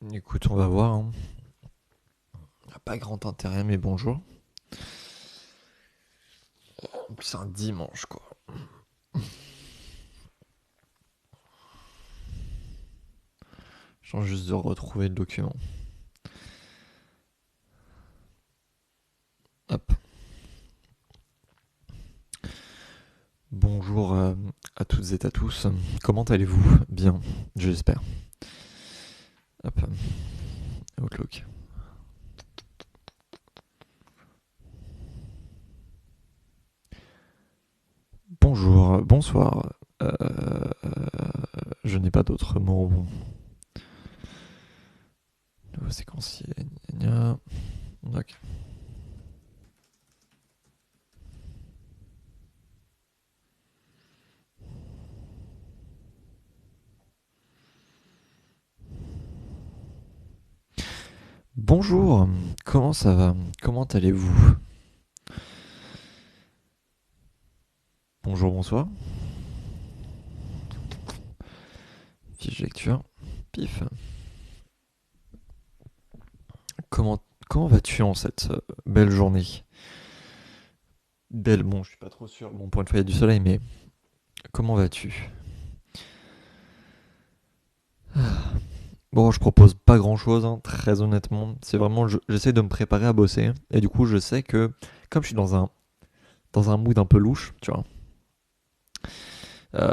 Écoute, on va voir, hein. Y a pas grand intérêt, mais bonjour. En plus, c'est un dimanche, quoi. Je viens juste de retrouver le document. Hop. Bonjour à toutes et à tous. Comment allez-vous? Bien, j'espère. Hop. Outlook. Bonjour, bonsoir. Je n'ai pas d'autres mots. Bon. Nouveau séquencier. Gna gna. Ok. Bonjour, comment ça va? Comment allez-vous? Bonjour, bonsoir. Fiche lecture. Pif. Comment vas-tu en cette belle journée? Belle, bon, je suis pas trop sûr. Bon, pour une fois, il y a du soleil, mais comment vas-tu? Bon, je propose pas grand-chose, hein, très honnêtement. C'est vraiment, j'essaie de me préparer à bosser. Et du coup, je sais que, comme je suis dans un mood un peu louche, tu vois, euh,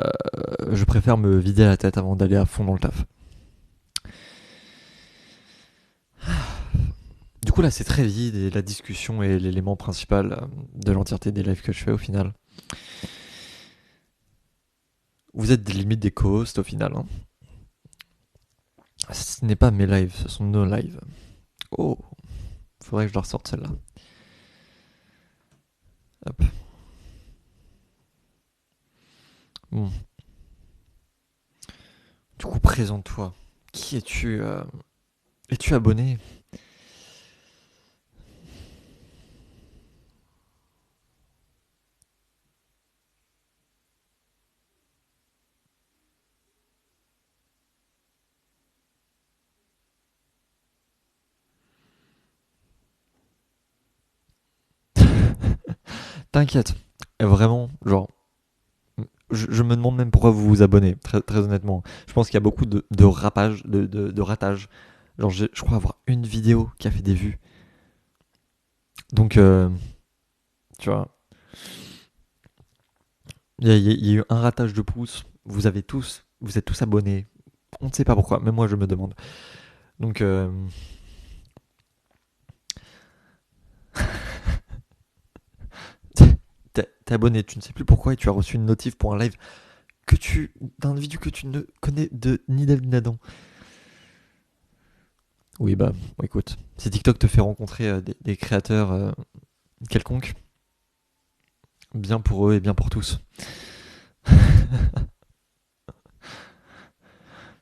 je préfère me vider la tête avant d'aller à fond dans le taf. Du coup, là, c'est très vide et la discussion est l'élément principal de l'entièreté des lives que je fais au final. Vous êtes limite des co-hosts au final, hein. Ce n'est pas mes lives, ce sont nos lives. Oh, faudrait que je leur sorte celle-là. Hop. Bon. Du coup, présente-toi. Qui es-tu? Es-tu abonné? T'inquiète. Vraiment, genre, je me demande même pourquoi vous vous abonnez, très, très honnêtement. Je pense qu'il y a beaucoup de rapage, de ratage. Genre, je crois avoir une vidéo qui a fait des vues. Donc, tu vois, il y a eu un ratage de pouce. Vous êtes tous abonnés. On ne sait pas pourquoi, même moi je me demande. Donc, t'es abonné, tu ne sais plus pourquoi et tu as reçu une notif pour un live d'un individu que tu ne connais ni d'Ève ni d'Adam. Oui, bah, bon, écoute, si TikTok te fait rencontrer des créateurs quelconques, bien pour eux et bien pour tous.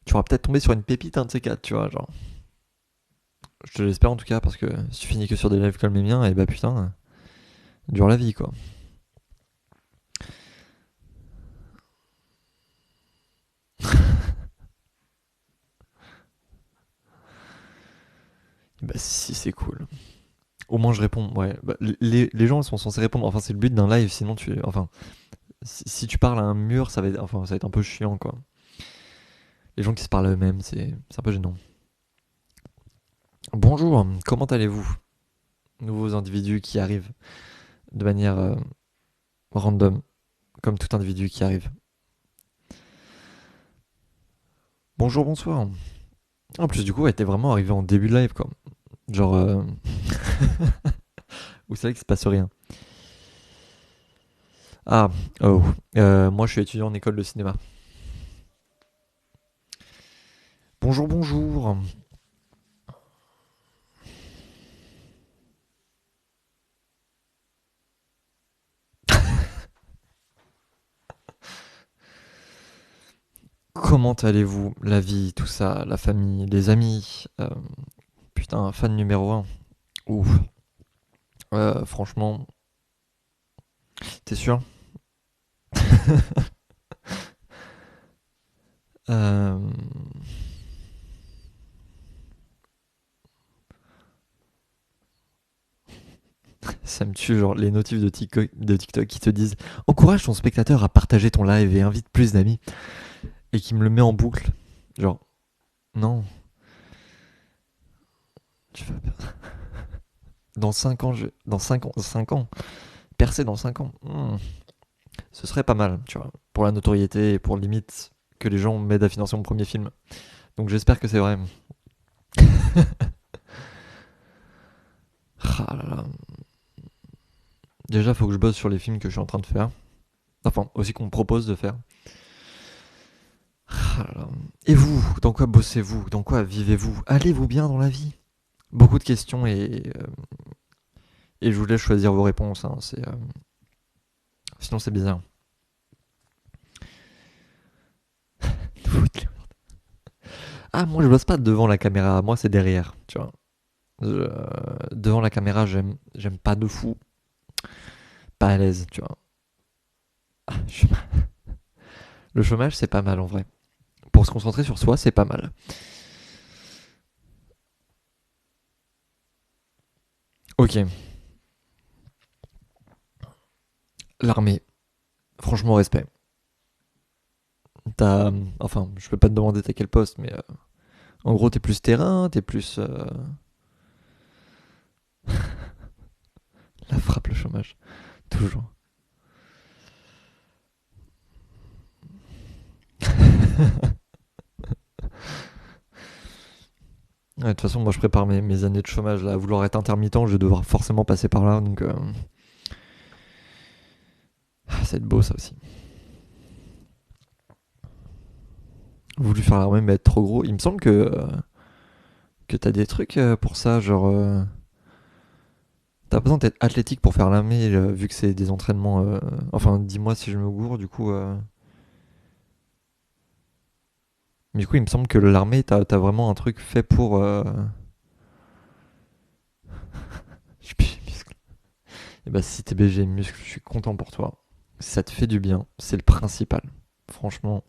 Tu auras peut-être tombé sur une pépite, un de ces quatre, tu vois, genre. Je te l'espère en tout cas, parce que si tu finis que sur des lives comme les miens, et bah putain, dure la vie, quoi. Et bah si, c'est cool. Au moins je réponds, ouais. Bah, les gens sont censés répondre, enfin c'est le but d'un live, sinon tu... Enfin, si tu parles à un mur, ça va être un peu chiant, quoi. Les gens qui se parlent à eux-mêmes, c'est un peu gênant. Bonjour, comment allez-vous? Nouveaux individus qui arrivent de manière random, comme tout individu qui arrive. Bonjour, bonsoir. En plus, du coup, ouais, t'es vraiment arrivé en début de live, quoi. Genre, vous savez qu'il se passe rien. Ah, oh. Moi, je suis étudiant en école de cinéma. Bonjour, bonjour. Comment allez-vous? La vie, tout ça, la famille, les amis. Putain, fan numéro un. Ouf. Franchement, t'es sûr? Euh, Ça me tue, genre les notifs de TikTok qui te disent encourage ton spectateur à partager ton live et invite plus d'amis. Et qui me le met en boucle. Genre, non, tu vas. Dans 5 ans, dans 5 ans, percer dans 5 ans, ce serait pas mal, tu vois, pour la notoriété et pour limite que les gens m'aident à financer mon premier film. Donc j'espère que c'est vrai. Ah là là. Déjà, faut que je bosse sur les films que je suis en train de faire. Enfin, aussi qu'on me propose de faire. Ah là là. Et vous, dans quoi bossez-vous? Dans quoi vivez-vous? Allez-vous bien dans la vie? Beaucoup de questions et je vous laisse choisir vos réponses. Hein. Sinon, c'est bizarre. Ah, moi, je bosse pas devant la caméra. Moi, c'est derrière, tu vois. Devant la caméra, j'aime pas de fou. Pas à l'aise, tu vois. Ah, le chômage, c'est pas mal en vrai. Pour se concentrer sur soi, c'est pas mal. Ok, l'armée. Franchement, respect. Enfin, je peux pas te demander t'as quel poste, mais en gros, t'es plus terrain, t'es plus. La frappe, le chômage. Toujours. Ouais, de toute façon, moi, je prépare mes années de chômage là. À vouloir être intermittent, je vais devoir forcément passer par là. Donc, ça va être beau, ça aussi. Voulu faire l'armée, mais être trop gros. Il me semble que t'as des trucs pour ça, genre. T'as pas besoin d'être athlétique pour faire l'armée, vu que c'est des entraînements. Enfin, dis-moi si je me gourre, du coup. Mais du coup, il me semble que l'armée, t'as vraiment un truc fait pour. Je suis muscle. Et bah, si t'es BG muscle, je suis content pour toi. Si ça te fait du bien, c'est le principal. Franchement.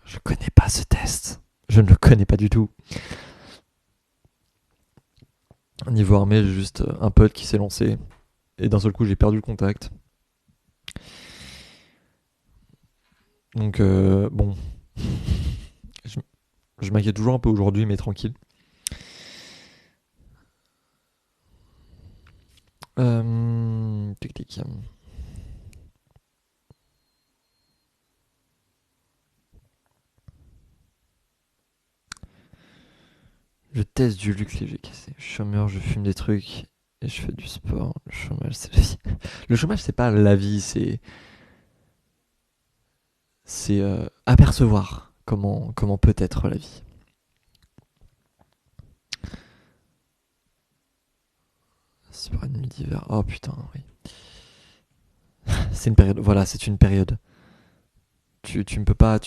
Je connais pas ce test. Je ne le connais pas du tout. Niveau armée, j'ai juste un pote qui s'est lancé. Et d'un seul coup, j'ai perdu le contact. Donc, bon. Je, je m'inquiète toujours un peu aujourd'hui, mais tranquille. Tic tic. Je teste du luxe léger cassé. Je suis chômeur, je fume des trucs et je fais du sport. Le chômage, c'est la vie. Le chômage, c'est pas la vie, c'est apercevoir comment peut être la vie. C'est pas une nuit d'hiver. Oh putain, oui. C'est une période. Voilà, c'est une période. Tu ne peux pas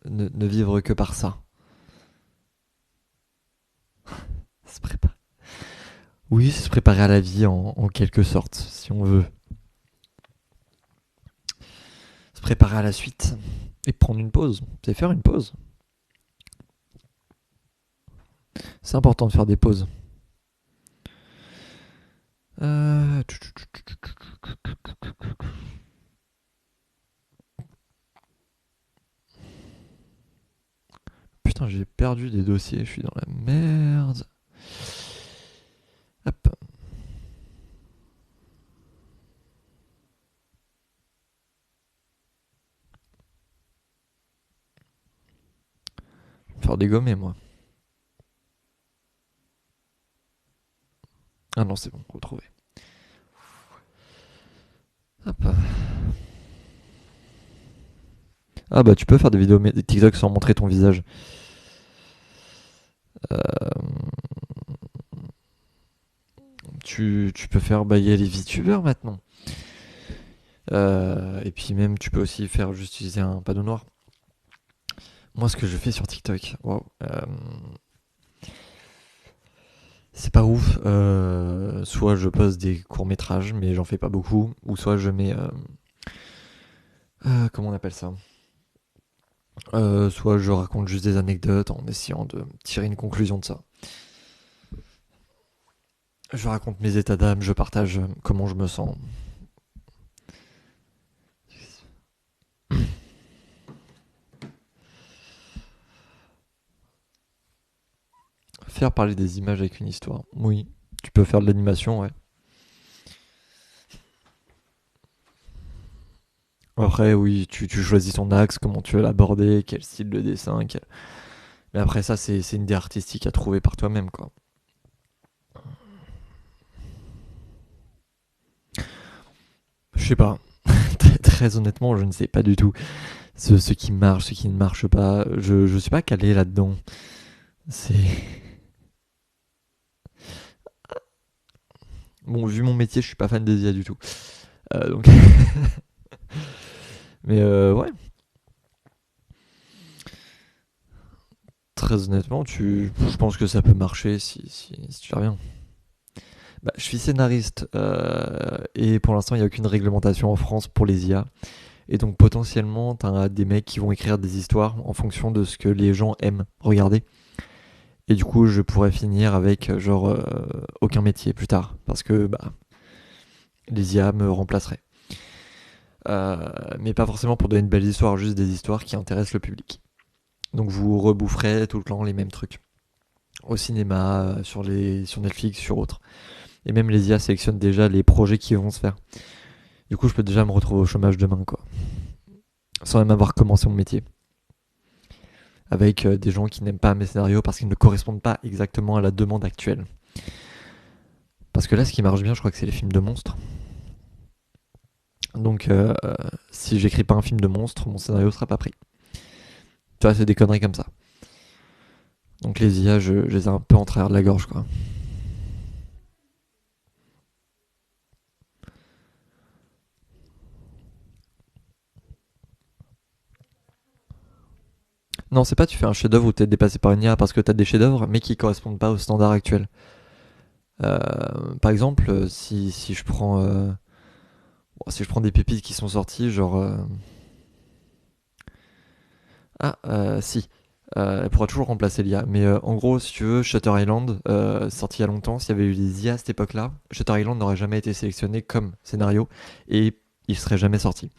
ne vivre que par ça. Se préparer. Oui, c'est se préparer à la vie en quelque sorte, si on veut. Se préparer à la suite et prendre une pause. C'est faire une pause. C'est important de faire des pauses. Euh... Putain, j'ai perdu des dossiers, je suis dans la merde. Hop. Je vais me faire dégommer, moi. Ah non, c'est bon, retrouvé. Hop. Ah bah, tu peux faire des vidéos des TikTok sans montrer ton visage. Euh, tu peux faire. Bah, il y a les VTubers maintenant. Et puis même, tu peux aussi faire juste utiliser un panneau noir. Moi, ce que je fais sur TikTok, wow, c'est pas ouf. Soit je poste des courts métrages, mais j'en fais pas beaucoup, ou soit je mets comment on appelle ça? Soit je raconte juste des anecdotes en essayant de tirer une conclusion de ça. Je raconte mes états d'âme, je partage comment je me sens. Faire parler des images avec une histoire. Oui, tu peux faire de l'animation, ouais. Après, oui, tu choisis ton axe, comment tu veux l'aborder, quel style de dessin. Mais après, ça, c'est une idée artistique à trouver par toi-même, quoi. Je sais pas. Très honnêtement, je ne sais pas du tout. Ce qui marche, ce qui ne marche pas. Je suis pas calé là-dedans. C'est. Bon, vu mon métier, je suis pas fan des IA du tout. Donc. Mais ouais, très honnêtement, je pense que ça peut marcher si tu fais rien. Bah, je suis scénariste et pour l'instant, il n'y a aucune réglementation en France pour les IA. Et donc potentiellement, t'as des mecs qui vont écrire des histoires en fonction de ce que les gens aiment regarder. Et du coup, je pourrais finir avec genre aucun métier plus tard parce que bah, les IA me remplaceraient. Mais pas forcément pour donner une belle histoire, juste des histoires qui intéressent le public. Donc vous reboufferez tout le temps les mêmes trucs. Au cinéma, sur Netflix, sur autres. Et même les IA sélectionnent déjà les projets qui vont se faire. Du coup, je peux déjà me retrouver au chômage demain, quoi. Sans même avoir commencé mon métier. Avec des gens qui n'aiment pas mes scénarios parce qu'ils ne correspondent pas exactement à la demande actuelle. Parce que là, ce qui marche bien, je crois que c'est les films de monstres. Donc, si j'écris pas un film de monstres, mon scénario sera pas pris. Tu vois, c'est des conneries comme ça. Donc les IA, je les ai un peu en travers de la gorge, quoi. Non, c'est pas tu fais un chef-d'œuvre où t'es dépassé par une IA parce que t'as des chefs-d'œuvre, mais qui correspondent pas aux standards actuels. Par exemple, si je prends si je prends des pépites qui sont sorties, genre si. Elle pourra toujours remplacer l'IA. Mais en gros, si tu veux, Shutter Island, sorti il y a longtemps, s'il y avait eu des IA à cette époque-là, Shutter Island n'aurait jamais été sélectionné comme scénario et il serait jamais sorti.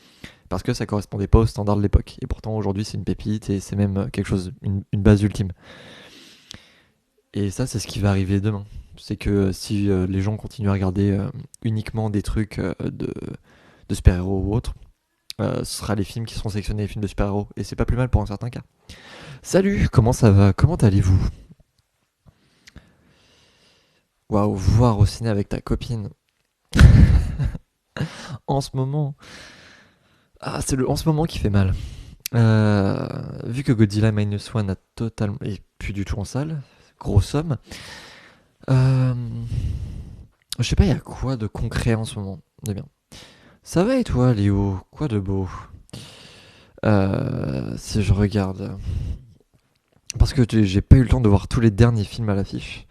Parce que ça correspondait pas aux standards de l'époque. Et pourtant, aujourd'hui, c'est une pépite et c'est même quelque chose, une base ultime. Et ça, c'est ce qui va arriver demain. C'est que si les gens continuent à regarder uniquement des trucs de super-héros ou autres, ce sera les films qui seront sélectionnés, les films de super-héros. Et c'est pas plus mal pour un certain cas. Salut, comment ça va? Comment allez-vous? Waouh, voir au ciné avec ta copine. En ce moment. Ah, c'est le en ce moment qui fait mal. Vu que Godzilla Minus One a totalement. Et plus du tout en salle, grosse somme. Euh, je sais pas, il y a quoi de concret en ce moment? De bien. Ça va et toi, Léo? Quoi de beau? Si je regarde. Parce que j'ai pas eu le temps de voir tous les derniers films à l'affiche.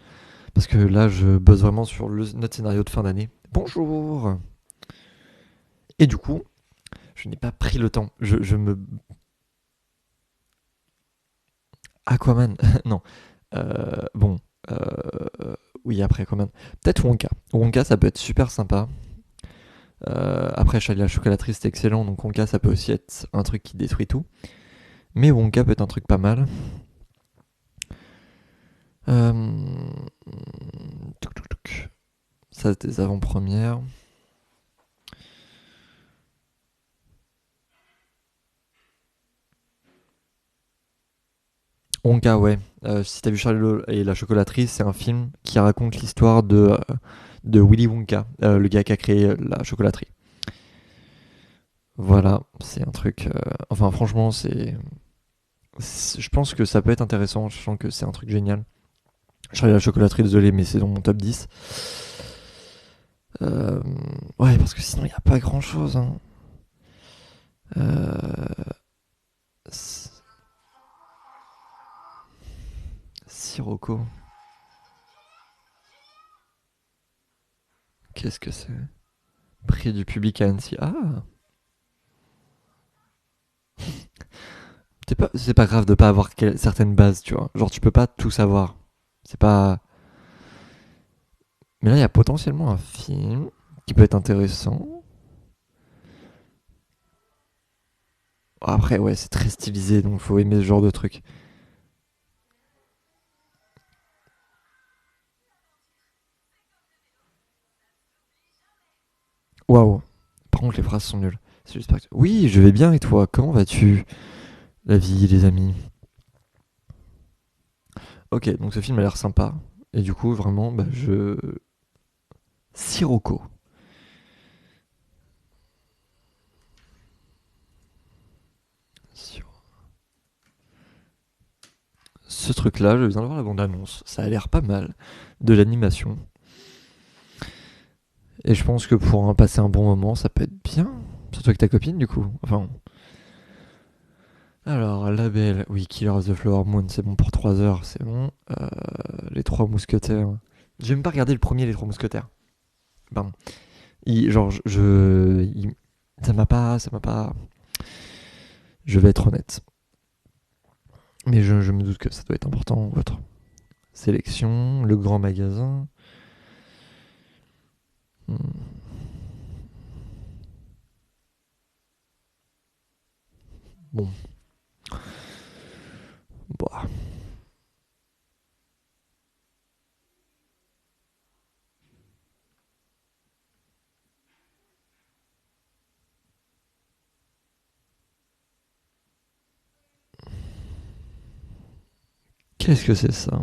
Parce que là, je bosse vraiment sur notre scénario de fin d'année. Bonjour! Et du coup, je n'ai pas pris le temps. Je me. Aquaman, non. Bon. Oui, après Aquaman. Peut-être Wonka. Wonka, ça peut être super sympa. Après, Charlie la chocolaterie, c'est excellent. Donc Wonka, ça peut aussi être un truc qui détruit tout. Mais Wonka peut être un truc pas mal. Euh... Ça, c'est des avant-premières. Wonka, ouais. Si t'as vu Charlie et la chocolaterie, c'est un film qui raconte l'histoire de Willy Wonka, le gars qui a créé la chocolaterie. Voilà, c'est un truc. Enfin, franchement, je pense que ça peut être intéressant. Je sens que c'est un truc génial. Charlie et la chocolaterie, désolé, mais c'est dans mon top 10. Euh, ouais, parce que sinon, il n'y a pas grand chose. Hein. Euh, Sirocco, qu'est-ce que c'est? Prix du public à Annecy. Ah, C'est pas grave de pas avoir certaines bases, tu vois. Genre, tu peux pas tout savoir. C'est pas. Mais là, il y a potentiellement un film qui peut être intéressant. Après, ouais, c'est très stylisé, donc faut aimer ce genre de truc. Waouh. Par contre, les phrases sont nulles. C'est juste pas que... Oui, je vais bien et toi, comment vas-tu? La vie, les amis. Ok, donc ce film a l'air sympa. Et du coup, vraiment, bah, je. Sirocco. Sur ce truc-là, je viens de voir la bande-annonce. Ça a l'air pas mal. De l'animation. Et je pense que pour passer un bon moment, ça peut être bien. Surtout avec ta copine, du coup. Enfin. Alors, La Belle, oui, Killer of the Flower Moon, c'est bon pour 3 heures, c'est bon. Les Trois Mousquetaires. J'ai même pas regardé le premier, Les Trois Mousquetaires. Pardon. Genre, ça m'a pas. Ça m'a pas. Je vais être honnête. Mais je me doute que ça doit être important. Votre sélection, le grand magasin. Hmm. Bon, bah. Qu'est-ce que c'est ça?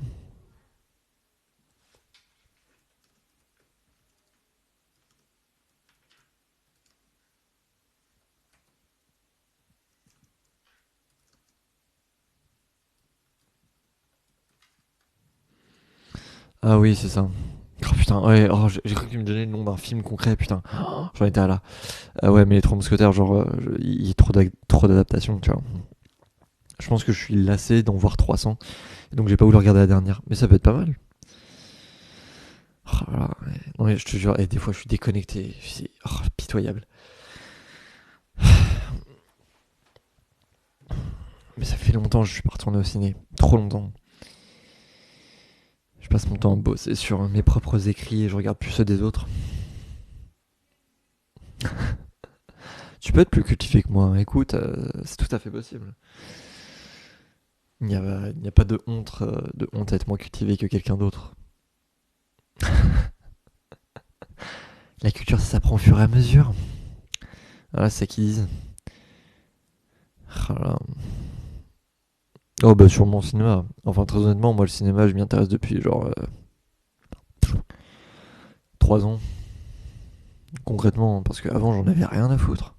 Ah oui, c'est ça. Oh putain, ouais, oh, j'ai cru que tu me donnais le nom d'un film concret, putain. Oh, j'en étais à là. Ah ouais, mais les Trois Mousquetaires, genre, il y a trop d'adaptations, tu vois. Je pense que je suis lassé d'en voir 300, donc j'ai pas voulu regarder la dernière. Mais ça peut être pas mal. Oh là là, ouais. Non mais je te jure, et des fois je suis déconnecté, c'est pitoyable. Mais ça fait longtemps que je suis pas retourné au ciné. Trop longtemps. Je passe mon temps à bosser sur mes propres écrits et je regarde plus ceux des autres. Tu peux être plus cultivé que moi, hein. Écoute, c'est tout à fait possible. Il n'y a pas de honte à être moins cultivé que quelqu'un d'autre. La culture, ça s'apprend au fur et à mesure. Voilà, c'est ça qu'ils disent. Voilà. Oh bah sûrement cinéma. Enfin très honnêtement, moi le cinéma, je m'y intéresse depuis genre 3 ans. Concrètement, parce qu'avant j'en avais rien à foutre.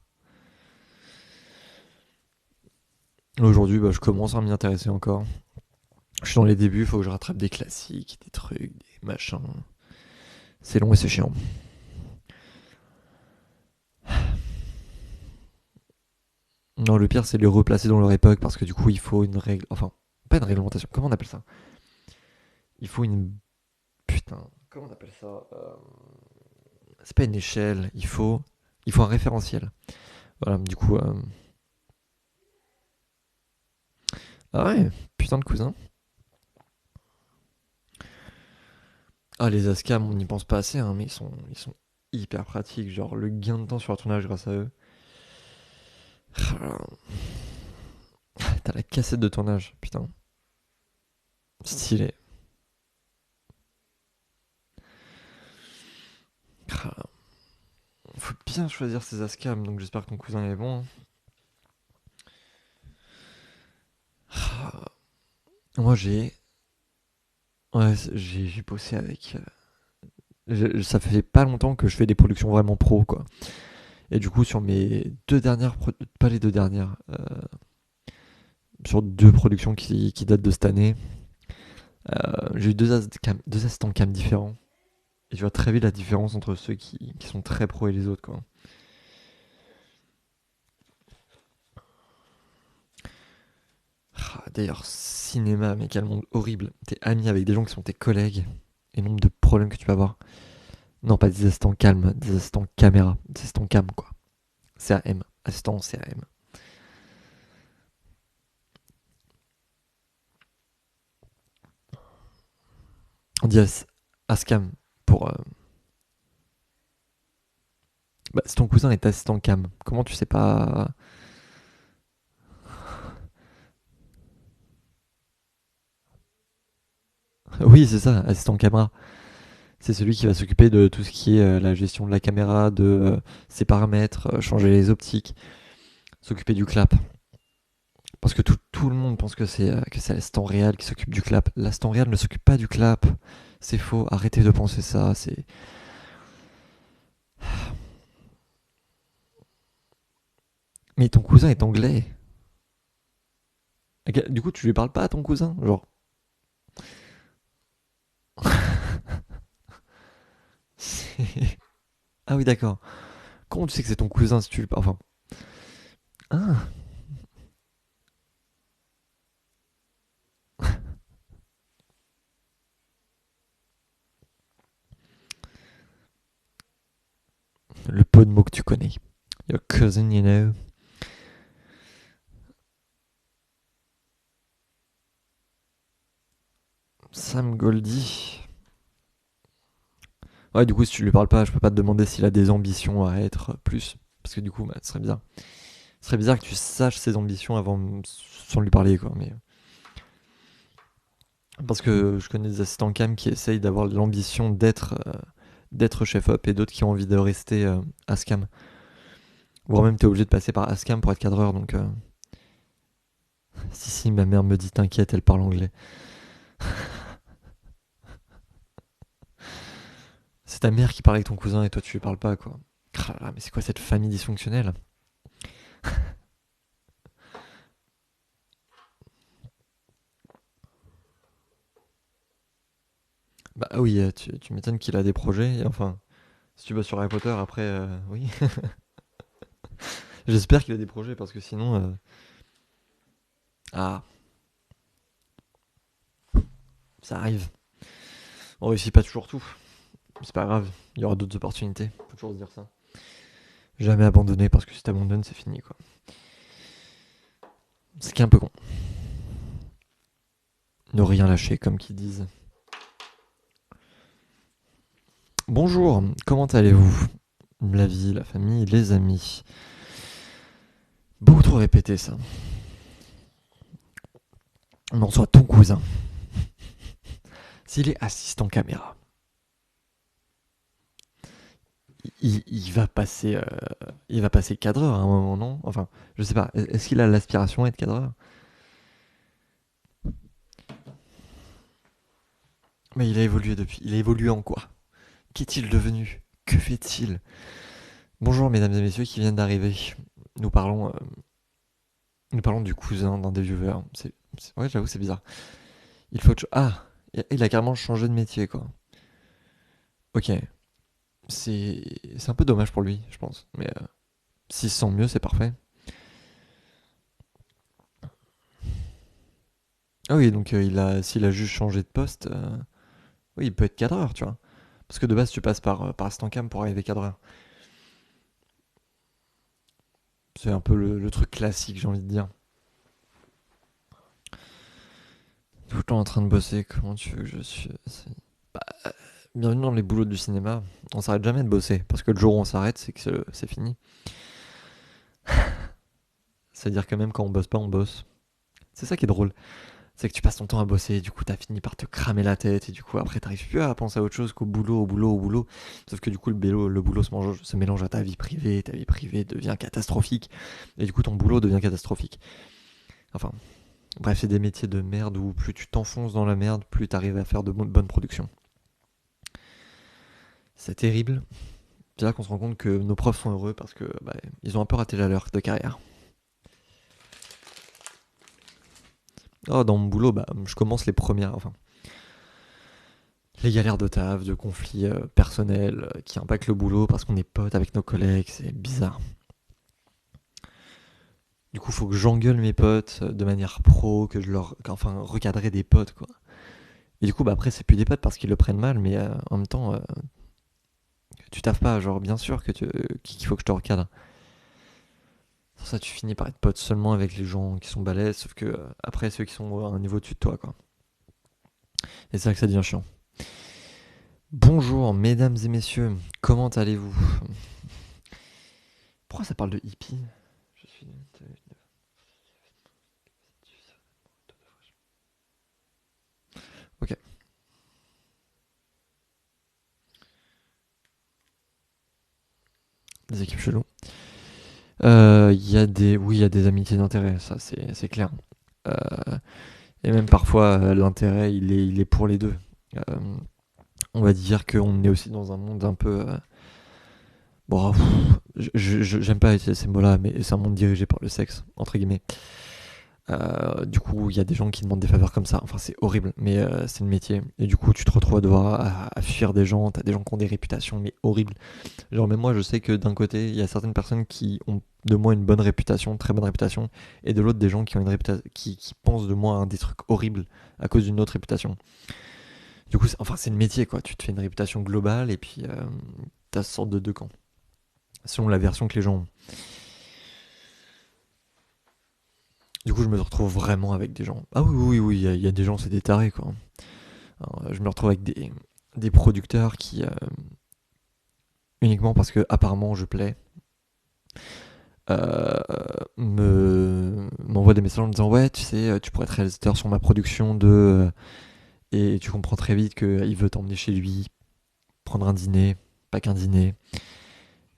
Aujourd'hui, bah, je commence à m'y intéresser encore. Je suis dans les débuts, il faut que je rattrape des classiques, des trucs, des machins. C'est long et c'est chiant. Non, le pire, c'est de les replacer dans leur époque parce que du coup, il faut une règle. Enfin, pas une réglementation. Comment on appelle ça? Il faut une. Putain. Comment on appelle ça? C'est pas une échelle. Il faut un référentiel. Voilà, du coup. Ah ouais, putain de cousin. Ah, les ASCAM, on n'y pense pas assez, hein, mais ils sont hyper pratiques. Genre, le gain de temps sur un tournage grâce à eux. T'as la cassette de tournage, putain. Stylé. Faut bien choisir ses ASCAM, donc j'espère que ton cousin est bon, hein. Moi, j'ai. Ouais, j'ai bossé avec. Ça fait pas longtemps que je fais des productions vraiment pro, quoi. Et du coup, sur mes deux dernières. Pas les deux dernières. Sur deux productions qui datent de cette année, j'ai eu deux assistants cam différents. Et tu vois très vite la différence entre ceux qui sont très pro et les autres, quoi. D'ailleurs, cinéma, mais quel monde horrible. T'es ami avec des gens qui sont tes collègues. Et le nombre de problèmes que tu peux avoir. Non, pas des assistants calmes, des assistants caméra, des assistants cam, quoi. CAM, assistant CAM. On dit Ascam pour. Bah, si ton cousin est assistant cam, comment tu sais pas. Oui, c'est ça, assistant caméra. C'est celui qui va s'occuper de tout ce qui est la gestion de la caméra, de ses paramètres, changer les optiques, s'occuper du clap. Parce que tout le monde pense que c'est l'assistant réel qui s'occupe du clap. L'assistant réel ne s'occupe pas du clap. C'est faux, arrêtez de penser ça. C'est. Mais ton cousin est anglais. Ok, du coup, tu lui parles pas à ton cousin? Genre. Ah oui, d'accord. Comment tu sais que c'est ton cousin si tu lui parles? Enfin. Ah, le peu de mots que tu connais. Your cousin, you know. Sam Goldie. Ouais, du coup, si tu lui parles pas, je peux pas te demander s'il a des ambitions à être plus. Parce que du coup, bah, ce serait bizarre. Ce serait bizarre que tu saches ses ambitions sans lui parler, quoi. Mais parce que je connais des assistants cam qui essayent d'avoir l'ambition d'être chef op et d'autres qui ont envie de rester ASCAM. Voire même t'es obligé de passer par ASCAM pour être cadreur. Donc si si, ma mère me dit t'inquiète, elle parle anglais. C'est ta mère qui parle avec ton cousin et toi tu lui parles pas, quoi. Ah, mais c'est quoi cette famille dysfonctionnelle? Bah oui, tu m'étonnes qu'il a des projets. Enfin, si tu bosses sur Harry Potter, après, oui. J'espère qu'il a des projets parce que sinon, ah, ça arrive. On réussit pas toujours tout. C'est pas grave, il y aura d'autres opportunités. Faut toujours se dire ça. Jamais abandonner parce que si t'abandonnes, c'est fini, quoi. C'est qui est un peu con. Ne rien lâcher, comme qu'ils disent. Bonjour, comment allez-vous? La vie, la famille, les amis. Beaucoup trop répété ça. On en soit ton cousin. S'il est assistant caméra, il va passer cadreur à un moment, non? Enfin, je sais pas. Est-ce qu'il a l'aspiration à être cadreur? Mais il a évolué depuis. Il a évolué en quoi? Qu'est-il devenu? Que fait-il? Bonjour mesdames et messieurs qui viennent d'arriver. Nous parlons, euh, nous parlons du cousin d'un des viewers. Ouais, j'avoue, c'est bizarre. Il faut. Ah, il a carrément changé de métier, quoi. Ok, c'est un peu dommage pour lui, je pense. Mais s'il se sent mieux, c'est parfait. Ah oui, donc s'il a juste changé de poste, oui, il peut être cadreur, tu vois. Parce que de base, tu passes par instant cam pour arriver cadreur. C'est un peu le truc classique, j'ai envie de dire. Tout le temps en train de bosser, comment tu veux que je suis. Bienvenue dans les boulots du cinéma. On s'arrête jamais de bosser. Parce que le jour où on s'arrête, c'est que c'est fini. C'est-à-dire que même quand on bosse pas, on bosse. C'est ça qui est drôle. C'est que tu passes ton temps à bosser, et du coup t'as fini par te cramer la tête, et du coup après t'arrives plus à penser à autre chose qu'au boulot, au boulot, au boulot. Sauf que du coup le boulot se mélange à ta vie privée devient catastrophique, et du coup ton boulot devient catastrophique. Enfin, bref, c'est des métiers de merde où plus tu t'enfonces dans la merde, plus t'arrives à faire de bonnes productions. C'est terrible. C'est là qu'on se rend compte que nos profs sont heureux parce que bah, ils ont un peu raté leur de carrière. Oh, dans mon boulot, bah, je commence les premières, enfin, les galères de taf, de conflits personnels qui impactent le boulot parce qu'on est potes avec nos collègues, c'est bizarre. Du coup, faut que j'engueule mes potes de manière pro, que je leur. Enfin, recadrer des potes, quoi. Et du coup, bah après, c'est plus des potes parce qu'ils le prennent mal, mais en même temps, tu taffes pas, genre, bien sûr qu'il faut que je te recadre. Pour ça, tu finis par être pote seulement avec les gens qui sont balèzes, sauf que après, ceux qui sont à un niveau au-dessus de toi, quoi. Et c'est ça que ça devient chiant. Bonjour mesdames et messieurs, comment allez-vous? Pourquoi ça parle de hippie? Je suis... Ok, des équipes cheloues. Il y a des... Oui, il y a des amitiés d'intérêt, ça c'est clair. Euh, et même parfois, l'intérêt, il est pour les deux. Euh, on va dire qu'on est aussi dans un monde un peu... bon, j'aime pas utiliser ces mots-là, mais c'est un monde dirigé par le sexe, entre guillemets. Du coup, il y a des gens qui demandent des faveurs comme ça. Enfin, c'est horrible, mais c'est le métier. Et du coup, tu te retrouves à devoir à fuir des gens. T'as des gens qui ont des réputations, mais horribles. Genre, même moi, je sais que d'un côté, il y a certaines personnes qui ont de moi une bonne réputation, très bonne réputation, et de l'autre, des gens qui ont une réputation, qui pensent de moi des trucs horribles à cause d'une autre réputation. Du coup, enfin, c'est le métier, quoi. Tu te fais une réputation globale, et puis t'as ce sorte de deux camps, selon la version que les gens ont. Du coup, je me retrouve vraiment avec des gens. Ah oui, oui, oui, il y a des gens, c'est des tarés, quoi. Alors, je me retrouve avec des producteurs qui, uniquement parce que apparemment je plais, euh, m'envoient des messages en me disant ouais, tu sais, tu pourrais être réalisateur sur ma production de... et tu comprends très vite qu'il veut t'emmener chez lui, prendre un dîner, pas qu'un dîner,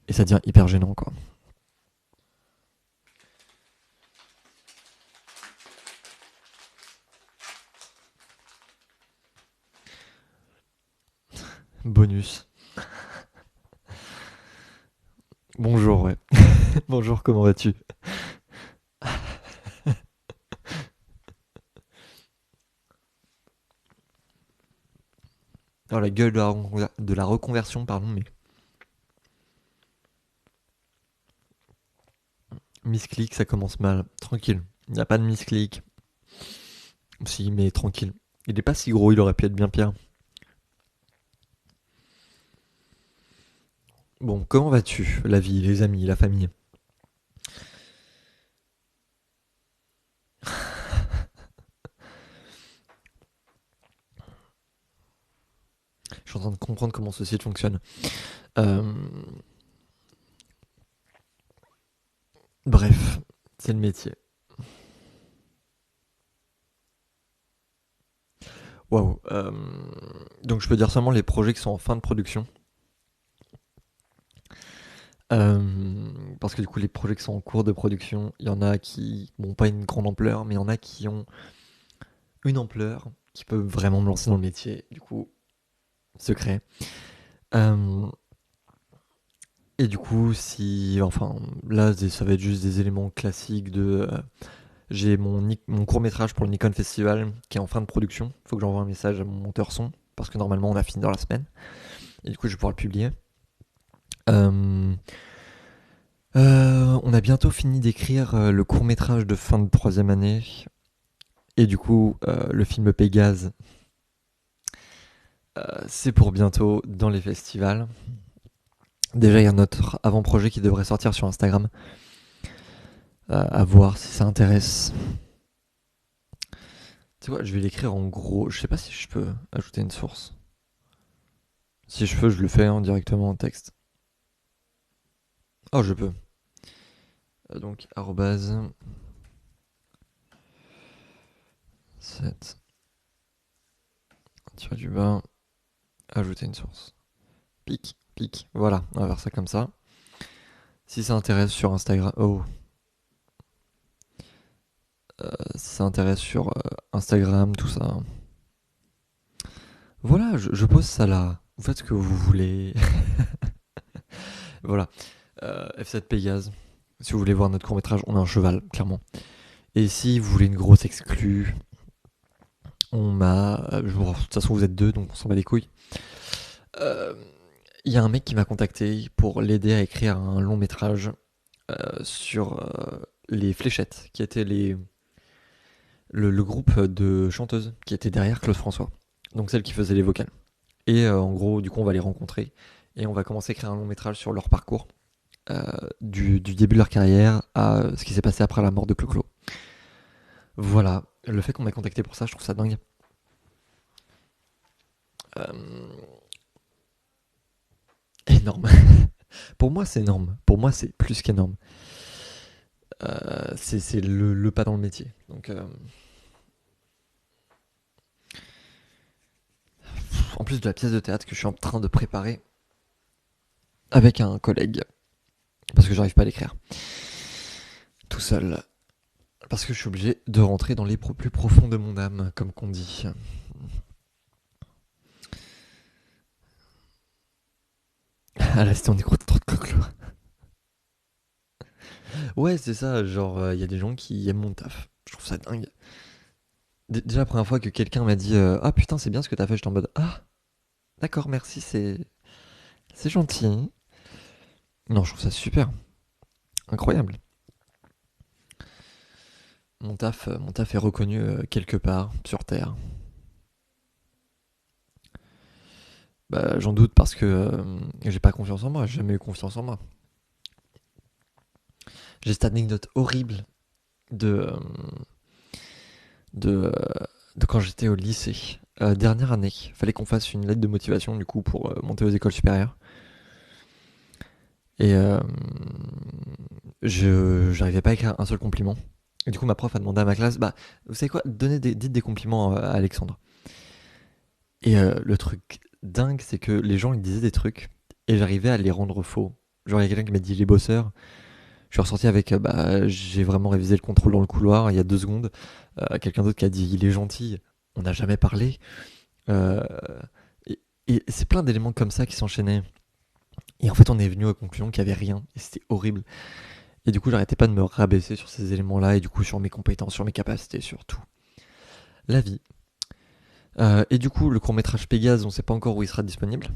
et ça devient hyper gênant, quoi. Bonus. Bonjour, ouais. Bonjour, comment vas-tu? Alors la gueule de la reconversion, pardon, mais misclick, ça commence mal. Tranquille. Il n'y a pas de misclick. Si, mais tranquille. Il est pas si gros, il aurait pu être bien pire. Bon, comment vas-tu? La vie, les amis, la famille? Je suis en train de comprendre comment ce site fonctionne. Euh, Bref, c'est le métier. Waouh. Donc je peux dire seulement les projets qui sont en fin de production. Euh, Parce que du coup, les projets qui sont en cours de production, il y en a qui n'ont pas une grande ampleur, mais il y en a qui ont une ampleur, qui peuvent vraiment me lancer dans le métier. Du coup, secret. Euh, et du coup, si, enfin, là, ça va être juste des éléments classiques de. J'ai mon court métrage pour le Nikon Festival qui est en fin de production. Il faut que j'envoie un message à mon monteur son parce que normalement on a fini dans la semaine. Et du coup, je vais pouvoir le publier. Euh, on a bientôt fini d'écrire le court métrage de fin de troisième année. Et du coup, le film Pégase, c'est pour bientôt dans les festivals. Déjà, il y a notre avant-projet qui devrait sortir sur Instagram. À voir si ça intéresse. Tu vois, je vais l'écrire en gros. Je sais pas si je peux ajouter une source. Si je peux, je le fais directement en texte. Oh, je peux. Donc, arrobase 7 tiré du bas, ajouter une source. Pic, pic. Voilà, on va faire ça comme ça. Si ça intéresse sur Instagram. Oh, si ça intéresse sur Instagram, tout ça. Voilà, je pose ça là. Vous faites ce que vous voulez. Voilà. F7 Pégase. Si vous voulez voir notre court métrage, on a un cheval, clairement. Et si vous voulez une grosse exclue, on m'a. De toute façon, vous êtes deux, donc on s'en bat les couilles. Euh, Il y a un mec qui m'a contacté pour l'aider à écrire un long métrage sur les Fléchettes, qui étaient le groupe de chanteuses qui était derrière Claude François. Donc celle qui faisait les vocales. Et en gros, du coup, on va les rencontrer et on va commencer à écrire un long métrage sur leur parcours, du début de leur carrière à ce qui s'est passé après la mort de Clo-Clo. Voilà, le fait qu'on m'ait contacté pour ça, je trouve ça dingue. Euh, Énorme. Pour moi, c'est énorme. Pour moi, c'est plus qu'énorme. C'est le pas dans le métier. Donc, en plus de la pièce de théâtre que je suis en train de préparer avec un collègue, parce que j'arrive pas à l'écrire tout seul, parce que je suis obligé de rentrer dans les plus profonds de mon âme, comme qu'on dit. Ah là, c'était on écoute trop de coq. Ouais, c'est ça, genre, il y a des gens qui aiment mon taf. Je trouve ça dingue. Déjà, la première fois que quelqu'un m'a dit ah putain, c'est bien ce que t'as fait, j'étais en mode ah, d'accord, merci, c'est gentil. Non, je trouve ça super, incroyable. Mon taf est reconnu quelque part sur Terre. Bah, j'en doute parce que j'ai pas confiance en moi, j'ai jamais eu confiance en moi. J'ai cette anecdote horrible de, de, euh, de quand j'étais au lycée. Dernière année, fallait qu'on fasse une lettre de motivation du coup pour monter aux écoles supérieures. Et j'arrivais pas à écrire un seul compliment. Et du coup, ma prof a demandé à ma classe, bah, vous savez quoi, dites des compliments à Alexandre. Et le truc dingue, c'est que les gens ils disaient des trucs et j'arrivais à les rendre faux. Genre, il y a quelqu'un qui m'a dit les bosseurs. Je suis ressorti avec, bah, j'ai vraiment révisé le contrôle dans le couloir il y a 2 secondes. Quelqu'un d'autre qui a dit il est gentil. On n'a jamais parlé. Euh, et et c'est plein d'éléments comme ça qui s'enchaînaient. Et en fait, on est venu aux conclusions qu'il n'y avait rien. Et c'était horrible. Et du coup, j'arrêtais pas de me rabaisser sur ces éléments-là. Et du coup, sur mes compétences, sur mes capacités, sur tout. La vie. Et du coup, le court-métrage Pégase, on sait pas encore où il sera disponible.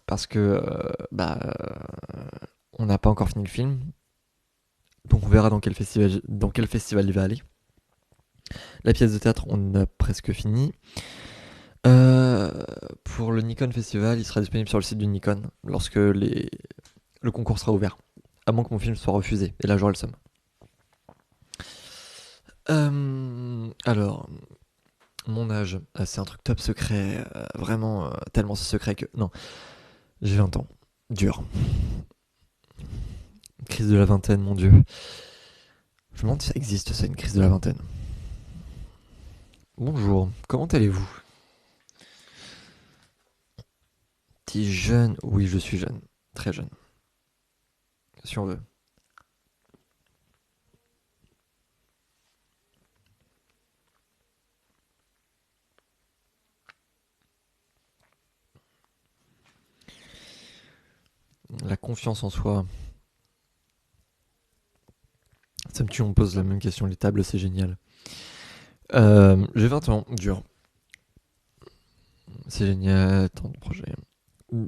Parce que, on n'a pas encore fini le film. Donc, on verra dans quel festival il va aller. La pièce de théâtre, on a presque fini. Euh, pour le Nikon Festival, il sera disponible sur le site du Nikon lorsque le concours sera ouvert. À moins que mon film soit refusé. Et là, j'aurai le seum. Alors, mon âge, c'est un truc top secret. Vraiment, tellement secret que. Non, j'ai 20 ans. Dur. Crise de la vingtaine, mon dieu. Je me demande si ça existe, ça, une crise de la vingtaine. Bonjour, comment allez-vous? Petit jeune? Oui, je suis jeune. Très jeune, si on veut. La confiance en soi. Ça me tue, on me pose la même question. Les tables, c'est génial. J'ai 20 ans, dur. C'est génial, tant de projets.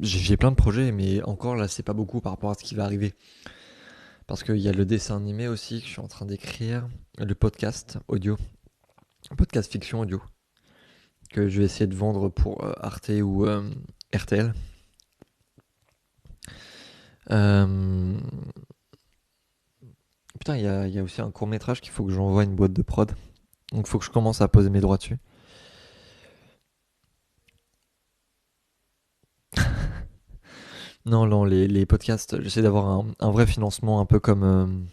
J'ai plein de projets, mais encore là, c'est pas beaucoup par rapport à ce qui va arriver. Parce qu'il y a le dessin animé aussi que je suis en train d'écrire, le podcast audio, podcast fiction audio, que je vais essayer de vendre pour Arte ou RTL. Euh, Putain, il y a aussi un court métrage qu'il faut que j'envoie à une boîte de prod. Donc il faut que je commence à poser mes droits dessus. Non, non, les podcasts, j'essaie d'avoir un vrai financement un peu comme...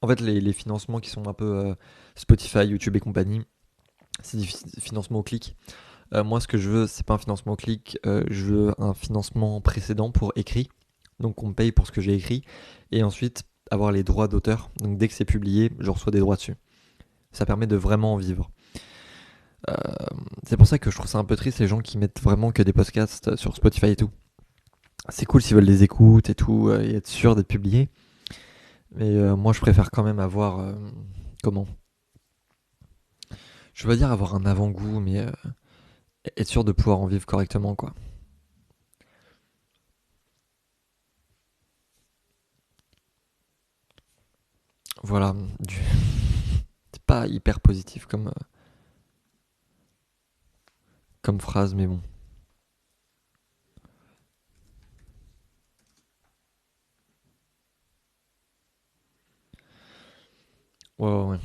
en fait, les financements qui sont un peu Spotify, YouTube et compagnie, c'est des financements au clic. Moi, ce que je veux, c'est pas un financement au clic, je veux un financement précédent pour écrit. Donc, on me paye pour ce que j'ai écrit. Et ensuite, avoir les droits d'auteur. Donc, dès que c'est publié, je reçois des droits dessus. Ça permet de vraiment en vivre. Euh, c'est pour ça que je trouve ça un peu triste les gens qui mettent vraiment que des podcasts sur Spotify et tout. C'est cool s'ils veulent les écouter et tout, et être sûr d'être publié. Mais moi, je préfère quand même avoir. Comment? Je veux pas dire avoir un avant-goût, mais être sûr de pouvoir en vivre correctement, quoi. Voilà. C'est pas hyper positif comme phrase, mais bon. Ouais, ouais, ouais.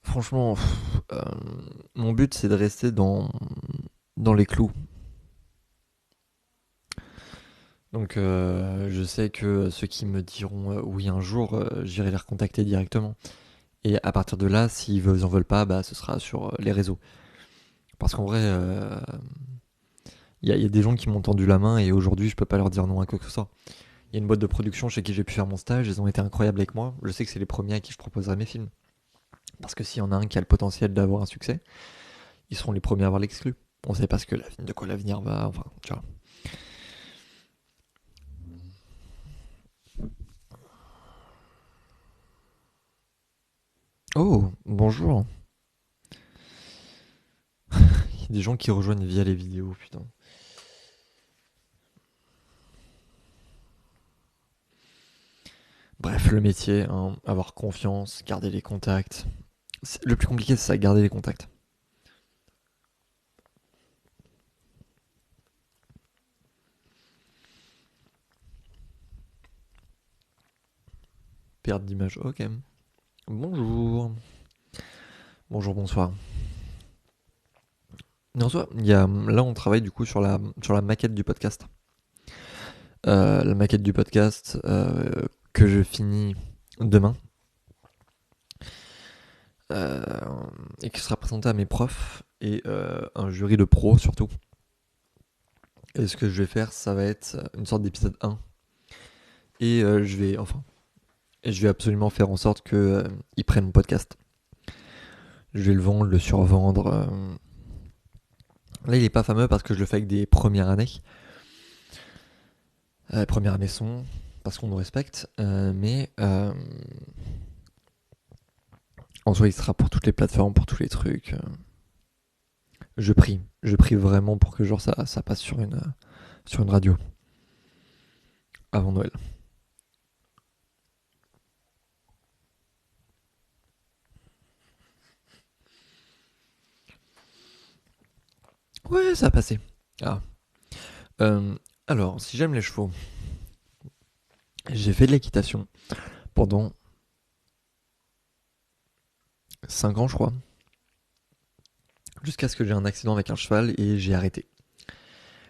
Franchement, mon but c'est de rester dans les clous. Donc je sais que ceux qui me diront oui un jour, j'irai les recontacter directement. Et à partir de là, s'ils en veulent pas, bah ce sera sur les réseaux. Parce qu'en vrai, y a des gens qui m'ont tendu la main et aujourd'hui je peux pas leur dire non à quoi que ce soit. Il y a une boîte de production chez qui j'ai pu faire mon stage, ils ont été incroyables avec moi. Je sais que c'est les premiers à qui je proposerai mes films. Parce que s'il y en a un qui a le potentiel d'avoir un succès, ils seront les premiers à avoir l'exclu. On sait pas de quoi l'avenir va, enfin, tu vois. Oh, bonjour. Il y a des gens qui rejoignent via les vidéos, putain. Bref, le métier, hein, avoir confiance, garder les contacts. Le plus compliqué, c'est ça, garder les contacts. Perte d'image, ok. Bonjour. Bonjour, bonsoir. En soi, là, on travaille du coup sur la maquette du podcast. La maquette du podcast que je finis demain. Euh, et qui sera présentée à mes profs et un jury de pros surtout. Et ce que je vais faire, ça va être une sorte d'épisode 1. Et je vais absolument faire en sorte que ils prennent mon podcast. Je vais le vendre, le survendre. Là, il est pas fameux parce que je le fais avec des premières années. Première année son, parce qu'on nous respecte. Mais en soi, il sera pour toutes les plateformes, pour tous les trucs. Je prie vraiment pour que genre ça passe sur une radio avant Noël. Ouais, ça a passé. Ah. Euh, alors, si j'aime les chevaux, j'ai fait de l'équitation pendant 5 ans, je crois, jusqu'à ce que j'ai un accident avec un cheval et j'ai arrêté.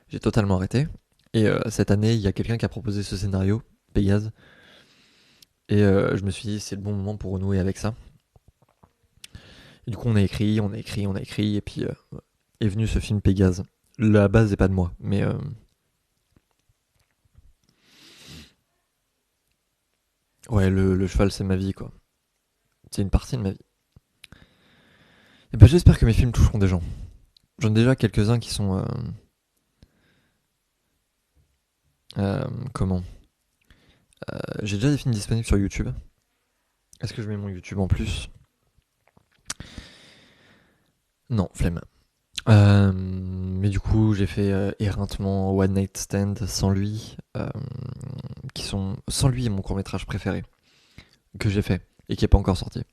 J'ai totalement arrêté. Et cette année, il y a quelqu'un qui a proposé ce scénario, Pégase. Et je me suis dit, c'est le bon moment pour renouer avec ça. Et du coup, on a écrit, on a écrit, on a écrit, et puis est venu ce film Pégase. La base n'est pas de moi, mais ouais, le cheval, c'est ma vie, quoi. C'est une partie de ma vie. Et ben, j'espère que mes films toucheront des gens. J'en ai déjà quelques-uns qui sont. Comment J'ai déjà des films disponibles sur YouTube. Est-ce que je mets mon YouTube en plus? Non, flemme. Mais du coup, j'ai fait Éreintement, One Night Stand sans lui, qui sont sans lui est mon court métrage préféré que j'ai fait et qui est pas encore sorti.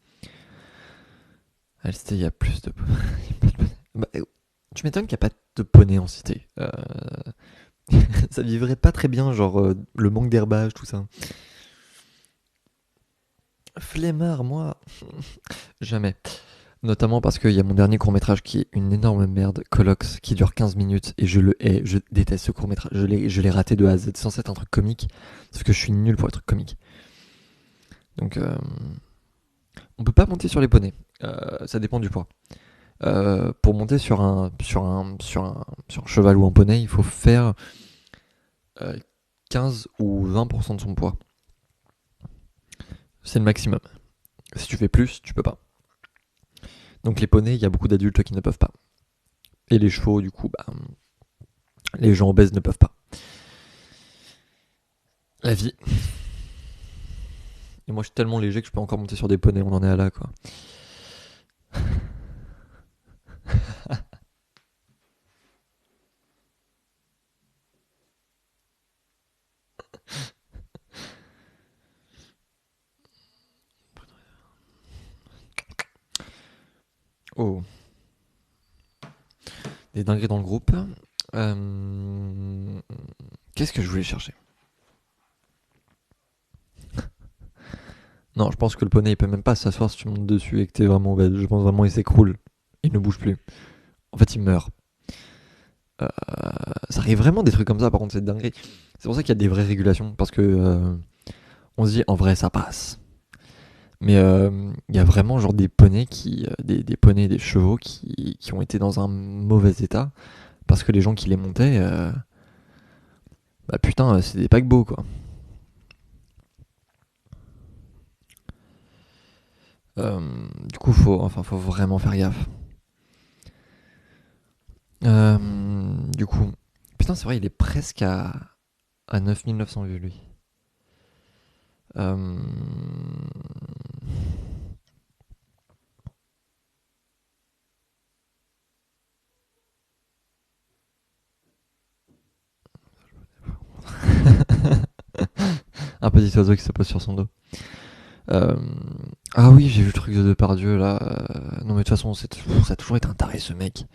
Ah, c'était il y a plus de. Bah, tu m'étonnes qu'il n'y a pas de poney en cité. Ça vivrait pas très bien, genre le manque d'herbage, tout ça. Flemmard, moi, jamais. Notamment parce qu'il y a mon dernier court-métrage qui est une énorme merde, Colox, qui dure 15 minutes et je le hais, je déteste ce court-métrage. Je l'ai raté de A à Z. C'est censé être un truc comique, sauf que je suis nul pour les trucs comiques. Donc, on peut pas monter sur les poneys. Ça dépend du poids. Pour monter sur un cheval ou un poney, il faut faire euh, 15 ou 20% de son poids. C'est le maximum. Si tu fais plus, tu peux pas. Donc les poneys, il y a beaucoup d'adultes qui ne peuvent pas. Et les chevaux, du coup, bah, les gens obèses ne peuvent pas. La vie. Et moi, je suis tellement léger que je peux encore monter sur des poneys, on en est à là, quoi. Oh, des dingueries dans le groupe. Euh, Qu'est-ce que je voulais chercher? Non, je pense que le poney il peut même pas s'asseoir si tu montes dessus et que t'es vraiment obèse. Je pense vraiment il s'écroule. Il ne bouge plus. En fait, il meurt. Euh, Ça arrive vraiment des trucs comme ça, par contre, c'est dingue. C'est pour ça qu'il y a des vraies régulations. Parce que on se dit, en vrai, ça passe. Mais il y a vraiment genre des poneys des poneys, des chevaux qui ont été dans un mauvais état. Parce que les gens qui les montaient, bah putain, c'est des paquebots quoi. Du coup, faut vraiment faire gaffe. Euh, du coup, putain, c'est vrai, il est presque à 9900 vues lui. Euh, un petit oiseau qui se pose sur son dos. Euh, Ah oui, j'ai vu le truc de Depardieu là. Non mais de toute façon, ça a toujours été un taré ce mec.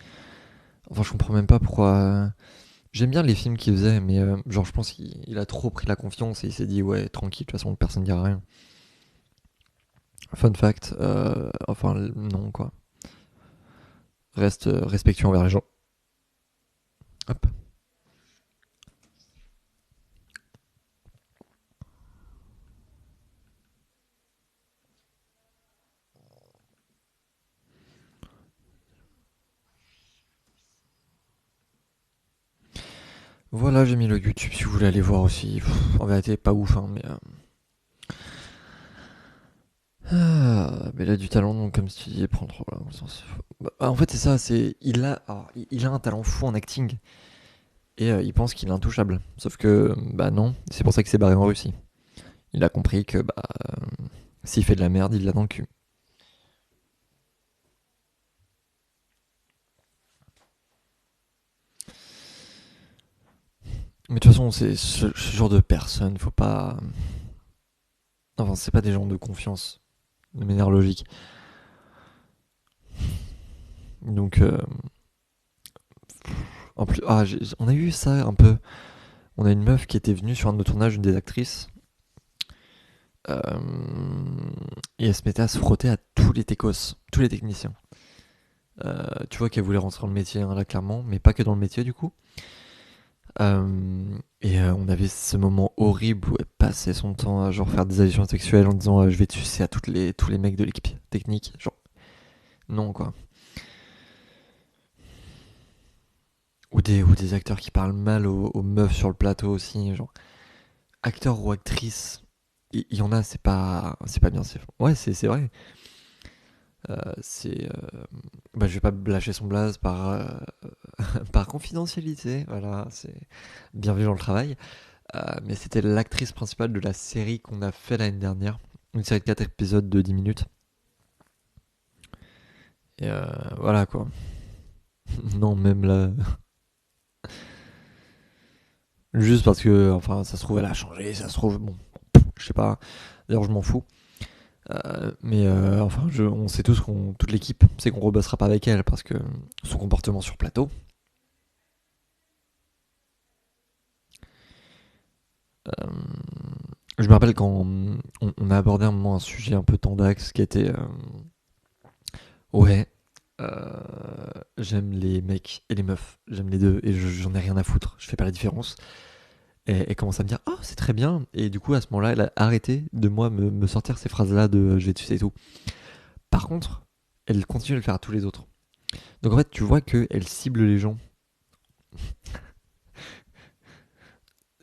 Enfin, je comprends même pas pourquoi. J'aime bien les films qu'il faisait, mais genre je pense qu'il a trop pris la confiance et il s'est dit ouais tranquille, de toute façon personne dira rien. Fun fact, enfin non quoi. Reste respectueux envers les gens. Hop. Voilà, j'ai mis le YouTube si vous voulez aller voir aussi. En vérité, pas ouf, hein, mais. Mais il a du talent, donc comme si tu dis, prends trop là. En fait, c'est ça, il a un talent fou en acting et il pense qu'il est intouchable. Sauf que, bah non, c'est pour ça qu'il s'est barré en Russie. Il a compris que, bah, s'il fait de la merde, il l'a dans le cul. Mais de toute façon, c'est ce genre de personne, faut pas. Enfin, c'est pas des gens de confiance, de manière logique. Donc, en plus, on a eu ça un peu. On a une meuf qui était venue sur un de nos tournages, une des actrices, et elle se mettait à se frotter à tous les techos, tous les techniciens. Tu vois qu'elle voulait rentrer dans le métier, hein, là, clairement, mais pas que dans le métier, du coup. On avait ce moment horrible où elle passait son temps à genre faire des allusions sexuelles en disant je vais te sucer à tous les mecs de l'équipe technique. Genre, non, quoi. Ou des acteurs qui parlent mal aux meufs sur le plateau aussi. Genre, acteur ou actrice, il y en a, c'est pas bien. Ouais, c'est vrai. C'est. Bah, je vais pas lâcher son blaze par confidentialité. Voilà, c'est bienvenue dans le travail. Mais c'était l'actrice principale de la série qu'on a fait l'année dernière. Une série de 4 épisodes de 10 minutes. Et voilà quoi. Non, même là. Juste parce que, enfin, ça se trouve, elle a changé. Ça se trouve, bon, je sais pas. D'ailleurs, je m'en fous. Enfin, on sait tous toute l'équipe sait qu'on rebossera pas avec elle parce que son comportement sur plateau. Euh, je me rappelle quand on a abordé un moment un sujet un peu tendax qui était ouais, j'aime les mecs et les meufs, j'aime les deux et j'en ai rien à foutre, je fais pas la différence. Et elle commence à me dire oh c'est très bien et du coup à ce moment-là elle a arrêté de moi me sortir ces phrases-là de je vais tu sais tout. Par contre, elle continue de le faire à tous les autres. Donc en fait tu vois que elle cible les gens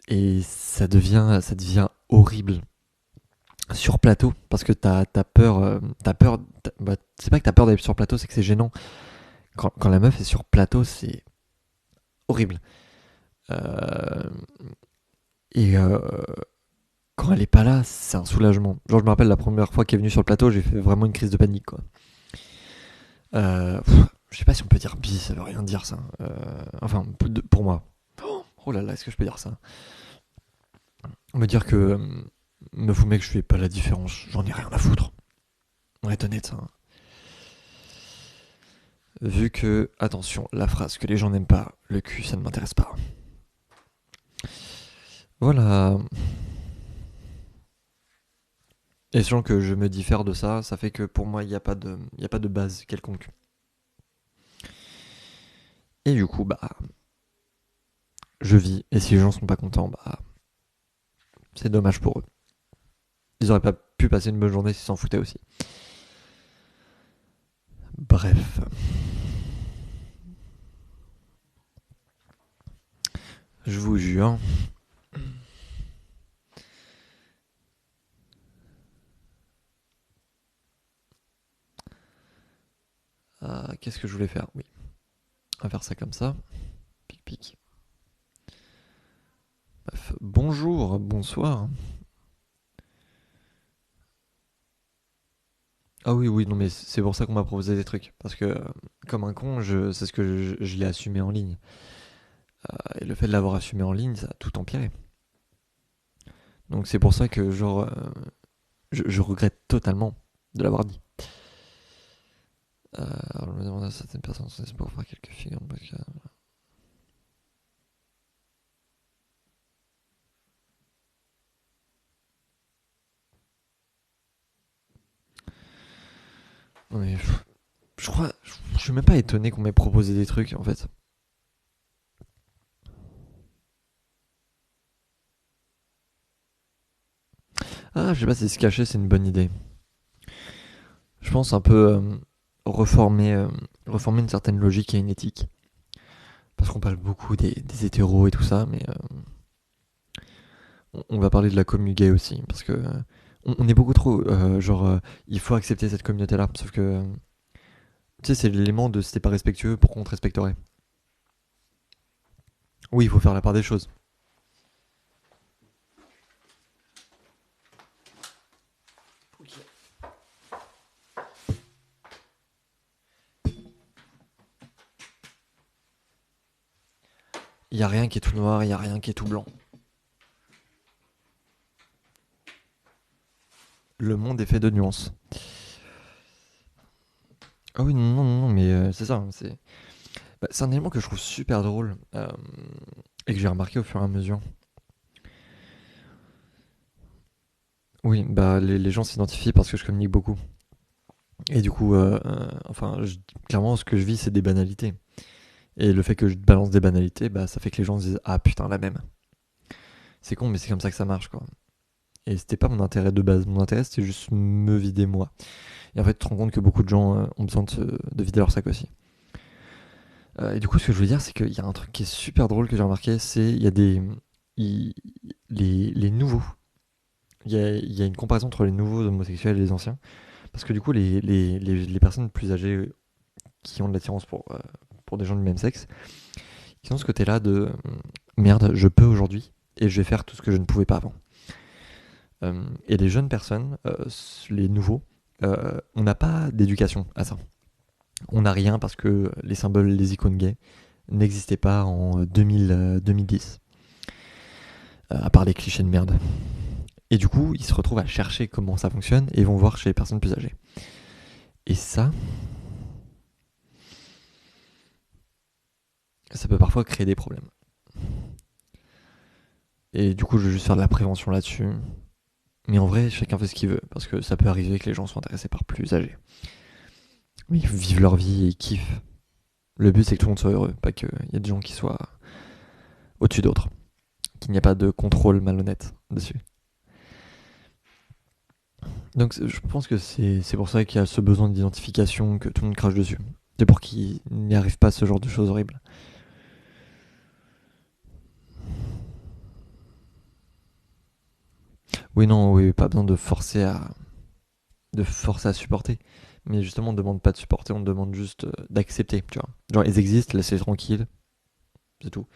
et ça devient horrible sur plateau parce que t'as peur, bah, c'est pas que t'as peur d'aller sur plateau, c'est que c'est gênant. Quand la meuf est sur plateau, c'est horrible. Euh, et quand elle est pas là, c'est un soulagement. Genre, je me rappelle la première fois qu'elle est venue sur le plateau, j'ai fait vraiment une crise de panique, quoi. Je sais pas si on peut dire bi, ça veut rien dire ça. Enfin, pour moi. Oh là là, est-ce que je peux dire ça? Me dire que meuf ou mec, je fais pas la différence, j'en ai rien à foutre. On va être honnête, hein. Vu que, attention, la phrase que les gens n'aiment pas, le cul, ça ne m'intéresse pas. Voilà. Et sachant que je me diffère de ça, ça fait que pour moi, il y a pas de base quelconque. Et du coup, bah, je vis. Et si les gens sont pas contents, bah, c'est dommage pour eux. Ils auraient pas pu passer une bonne journée s'ils s'en foutaient aussi. Bref. Je vous jure. Qu'est-ce que je voulais faire? Oui. On va faire ça comme ça. Pic pic. Bref. Bonjour, bonsoir. Ah oui, oui, non, mais c'est pour ça qu'on m'a proposé des trucs. Parce que, comme un con, c'est ce que je l'ai assumé en ligne. Et le fait de l'avoir assumé en ligne, ça a tout empiré. Donc c'est pour ça que, genre, je regrette totalement de l'avoir dit. Alors, je me demande à certaines personnes si c'est pour faire quelques figures de podcast. Non, mais je crois, je suis même pas étonné qu'on m'ait proposé des trucs en fait. Ah, je sais pas si se cacher, c'est une bonne idée. Je pense un peu reformer, reformer une certaine logique et une éthique. Parce qu'on parle beaucoup des hétéros et tout ça, mais on va parler de la commu gay aussi. Parce que on est beaucoup trop. Il faut accepter cette communauté-là. Sauf que, tu sais, c'est l'élément de si t'es pas respectueux, pourquoi on te respecterait? Oui, il faut faire la part des choses. Il y a rien qui est tout noir, il y a rien qui est tout blanc. Le monde est fait de nuances. Ah oui, non, non, non, mais c'est ça. C'est un élément que je trouve super drôle et que j'ai remarqué au fur et à mesure. Oui, bah les gens s'identifient parce que je communique beaucoup. Et du coup, clairement, ce que je vis, c'est des banalités. Et le fait que je balance des banalités, bah ça fait que les gens se disent ah putain, la même. C'est con, mais c'est comme ça que ça marche, quoi. Et c'était pas mon intérêt de base. Mon intérêt, c'était juste me vider moi. Et en fait, tu te rends compte que beaucoup de gens ont besoin de vider leur sac aussi. Et du coup, ce que je veux dire, c'est qu'il y a un truc qui est super drôle que j'ai remarqué, c'est il y a des il- les nouveaux. Il y a une comparaison entre les nouveaux homosexuels et les anciens. Parce que du coup, les personnes plus âgées qui ont de l'attirance pour des gens du même sexe, ils ont ce côté-là de merde, je peux aujourd'hui et je vais faire tout ce que je ne pouvais pas avant. Et les jeunes personnes, les nouveaux, on n'a pas d'éducation à ça. On n'a rien parce que les symboles, les icônes gays n'existaient pas en 2010, à part les clichés de merde. Et du coup, ils se retrouvent à chercher comment ça fonctionne et vont voir chez les personnes plus âgées. Et ça peut parfois créer des problèmes. Et du coup, je vais juste faire de la prévention là-dessus. Mais en vrai, chacun fait ce qu'il veut, parce que ça peut arriver que les gens soient intéressés par plus âgés. Mais ils vivent leur vie et ils kiffent. Le but, c'est que tout le monde soit heureux, pas qu'il y ait des gens qui soient au-dessus d'autres. Qu'il n'y a pas de contrôle malhonnête dessus. Donc je pense que c'est pour ça qu'il y a ce besoin d'identification, que tout le monde crache dessus. C'est pour qu'il n'y arrive pas ce genre de choses horribles. Oui, non, oui, pas besoin de forcer à supporter. Mais justement, on ne demande pas de supporter, on demande juste d'accepter, tu vois. Genre, ils existent, laissez-les tranquilles, c'est tout.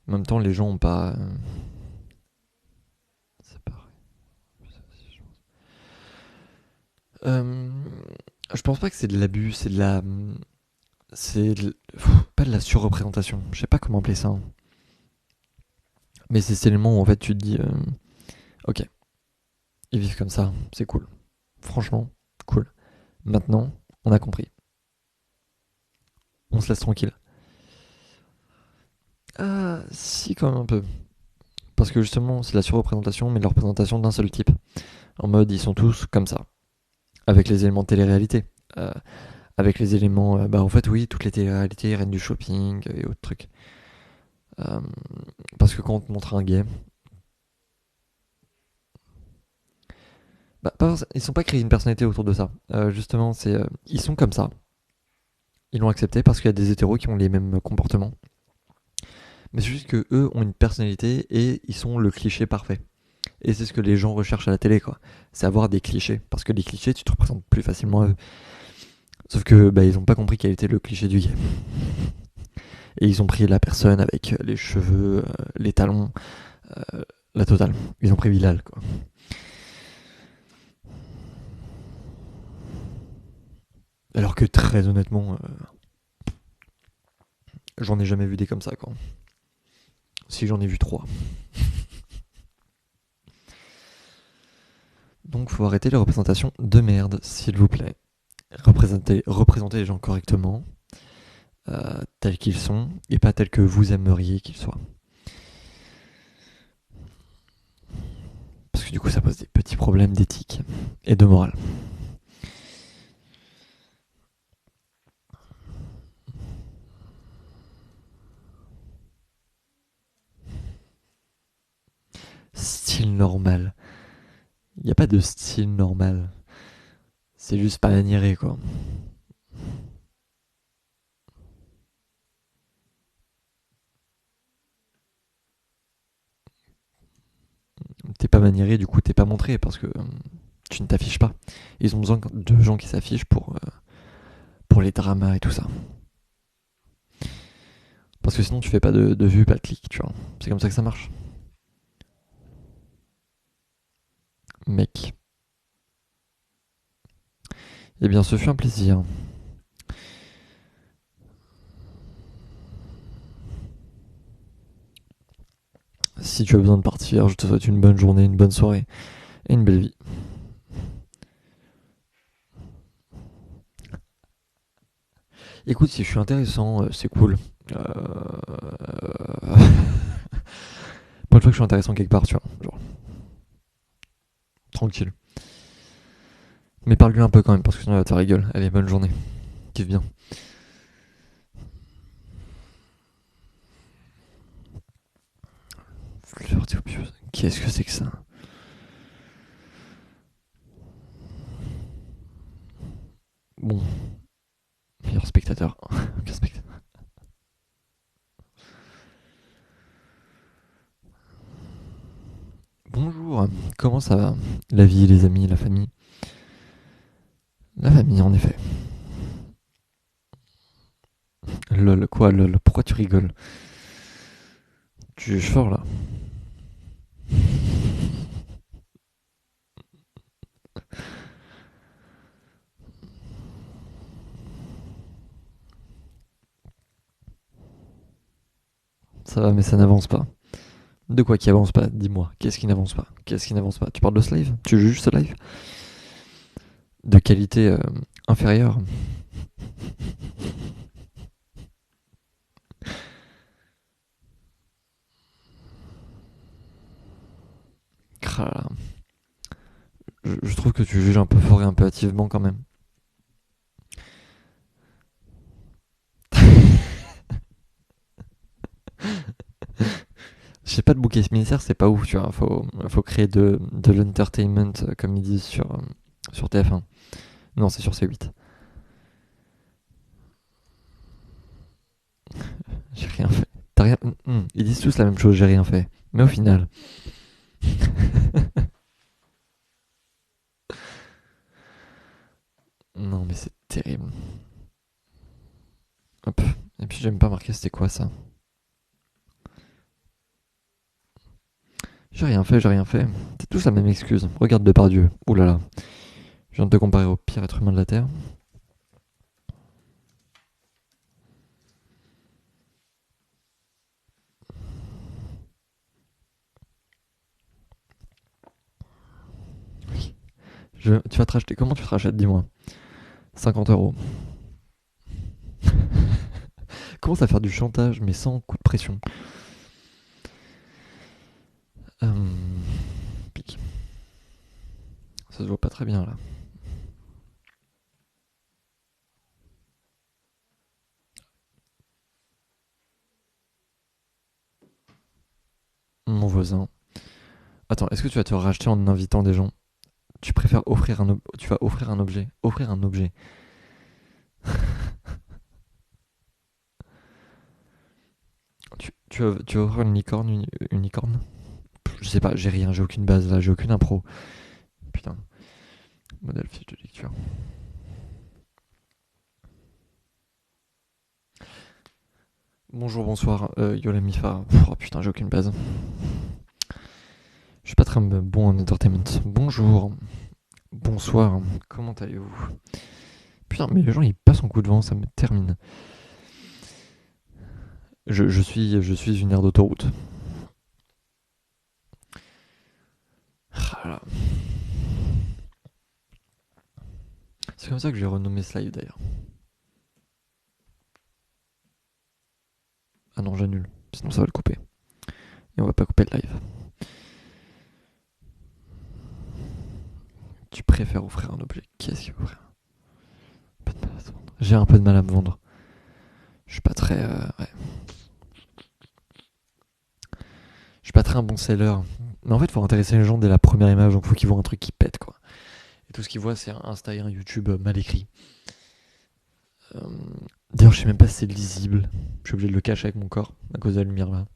En même temps, les gens ont pas. C'est pareil. Euh, je pense pas que c'est de l'abus, c'est de la. Pas de la surreprésentation. Je sais pas comment appeler ça, hein. Mais c'est ces éléments où en fait tu te dis ok, ils vivent comme ça, c'est cool. Franchement, cool. Maintenant, on a compris. On se laisse tranquille. Ah, si, quand même un peu. Parce que justement, c'est la surreprésentation, mais de la représentation d'un seul type. En mode, ils sont tous comme ça, avec les éléments de télé-réalité. Euh, avec les éléments, bah en fait, oui, toutes les télé-réalités, reines du shopping et autres trucs. Euh, parce que quand on te montre un gay, bah, ils sont pas créés une personnalité autour de ça. Justement, ils sont comme ça. Ils l'ont accepté parce qu'il y a des hétéros qui ont les mêmes comportements. Mais c'est juste que eux ont une personnalité et ils sont le cliché parfait. Et c'est ce que les gens recherchent à la télé, quoi. C'est avoir des clichés. Parce que les clichés, tu te représentes plus facilement à eux. Sauf que bah, ils ont pas compris quel était le cliché du gay. Et ils ont pris la personne avec les cheveux, les talons, euh, la totale. Ils ont pris Bilal, quoi. Alors que très honnêtement, j'en ai jamais vu des comme ça, quoi. Si j'en ai vu trois. Donc faut arrêter les représentations de merde, s'il vous plaît. Représentez les gens correctement, tels qu'ils sont, et pas tels que vous aimeriez qu'ils soient. Parce que du coup ça pose des petits problèmes d'éthique et de morale. Style normal. Il n'y a pas de style normal. C'est juste pas maniéré, quoi. T'es pas maniéré, du coup t'es pas montré parce que tu ne t'affiches pas. Ils ont besoin de gens qui s'affichent pour les dramas et tout ça. Parce que sinon tu fais pas de vues, pas de clics, tu vois. C'est comme ça que ça marche. Mec. Eh bien ce fut un plaisir. Si tu as besoin de partir, je te souhaite une bonne journée, une bonne soirée et une belle vie. Écoute, si je suis intéressant, c'est cool. Pour une fois que je suis intéressant quelque part, tu vois. Genre, tranquille. Mais parle-lui un peu quand même, parce que sinon elle va te faire rigole. Allez, bonne journée. Kiffe bien. Fleur d'obuse. Qu'est-ce que c'est que ça? Bon, meilleur spectateur. Aucun spectateur. Bonjour, comment ça va? La vie, les amis, la famille. La famille, en effet. Lol, quoi, lol? Pourquoi tu rigoles? Tu juges fort là. Ça va, mais ça n'avance pas. De quoi qui avance pas? Dis-moi. Qu'est-ce qui n'avance pas? Qu'est-ce qui n'avance pas? Tu parles de ce live? Tu juges ce live? De qualité inférieure? Crah. Je trouve que tu juges un peu fort et un peu hâtivement quand même. Je sais pas, de bouquet émissaire, c'est pas ouf, tu vois. Faut créer de l'entertainment, comme ils disent sur TF1. Non, c'est sur C8. J'ai rien fait. T'as rien. Ils disent tous la même chose, j'ai rien fait. Mais au final. Non, mais c'est terrible. Hop. Et puis j'aime pas marquer c'était quoi ça. J'ai rien fait, j'ai rien fait. C'est tous la même excuse. Regarde Depardieu. Ouh là là. Je viens de te comparer au pire être humain de la Terre. Oui. Tu vas te racheter. Comment tu te rachètes, dis-moi? 50 euros. Commence à faire du chantage, mais sans coup de pression. Pique. Ça se voit pas très bien là. Mon voisin. Attends, est-ce que tu vas te racheter en invitant des gens? Tu préfères offrir tu vas offrir un objet. Offrir un objet. Tu vas offrir une licorne, une licorne? Je sais pas, j'ai rien, j'ai aucune base là, j'ai aucune impro. Putain. Modèle fiche de lecture. Bonjour, bonsoir, Yola Mifa. Oh putain, j'ai aucune base. Je suis pas très bon en entertainment. Bonjour, bonsoir, comment allez-vous? Putain, mais les gens ils passent en coup de vent, ça me termine. Je suis une aire d'autoroute. Voilà. C'est comme ça que j'ai renommé ce live d'ailleurs. Ah non, j'annule, sinon ça va le couper. Et on va pas couper le live. Tu préfères offrir un objet? Qu'est-ce qu'il faut offrir? J'ai un peu de mal à me vendre. Je suis pas très. Ouais. Je suis pas très un bon seller. Mais en fait, faut intéresser les gens dès la première image, donc faut qu'ils voient un truc qui pète quoi. Et tout ce qu'ils voient, c'est un Insta et un YouTube mal écrit. Euh, D'ailleurs, je sais même pas si c'est lisible. Je suis obligé de le cacher avec mon corps à cause de la lumière là.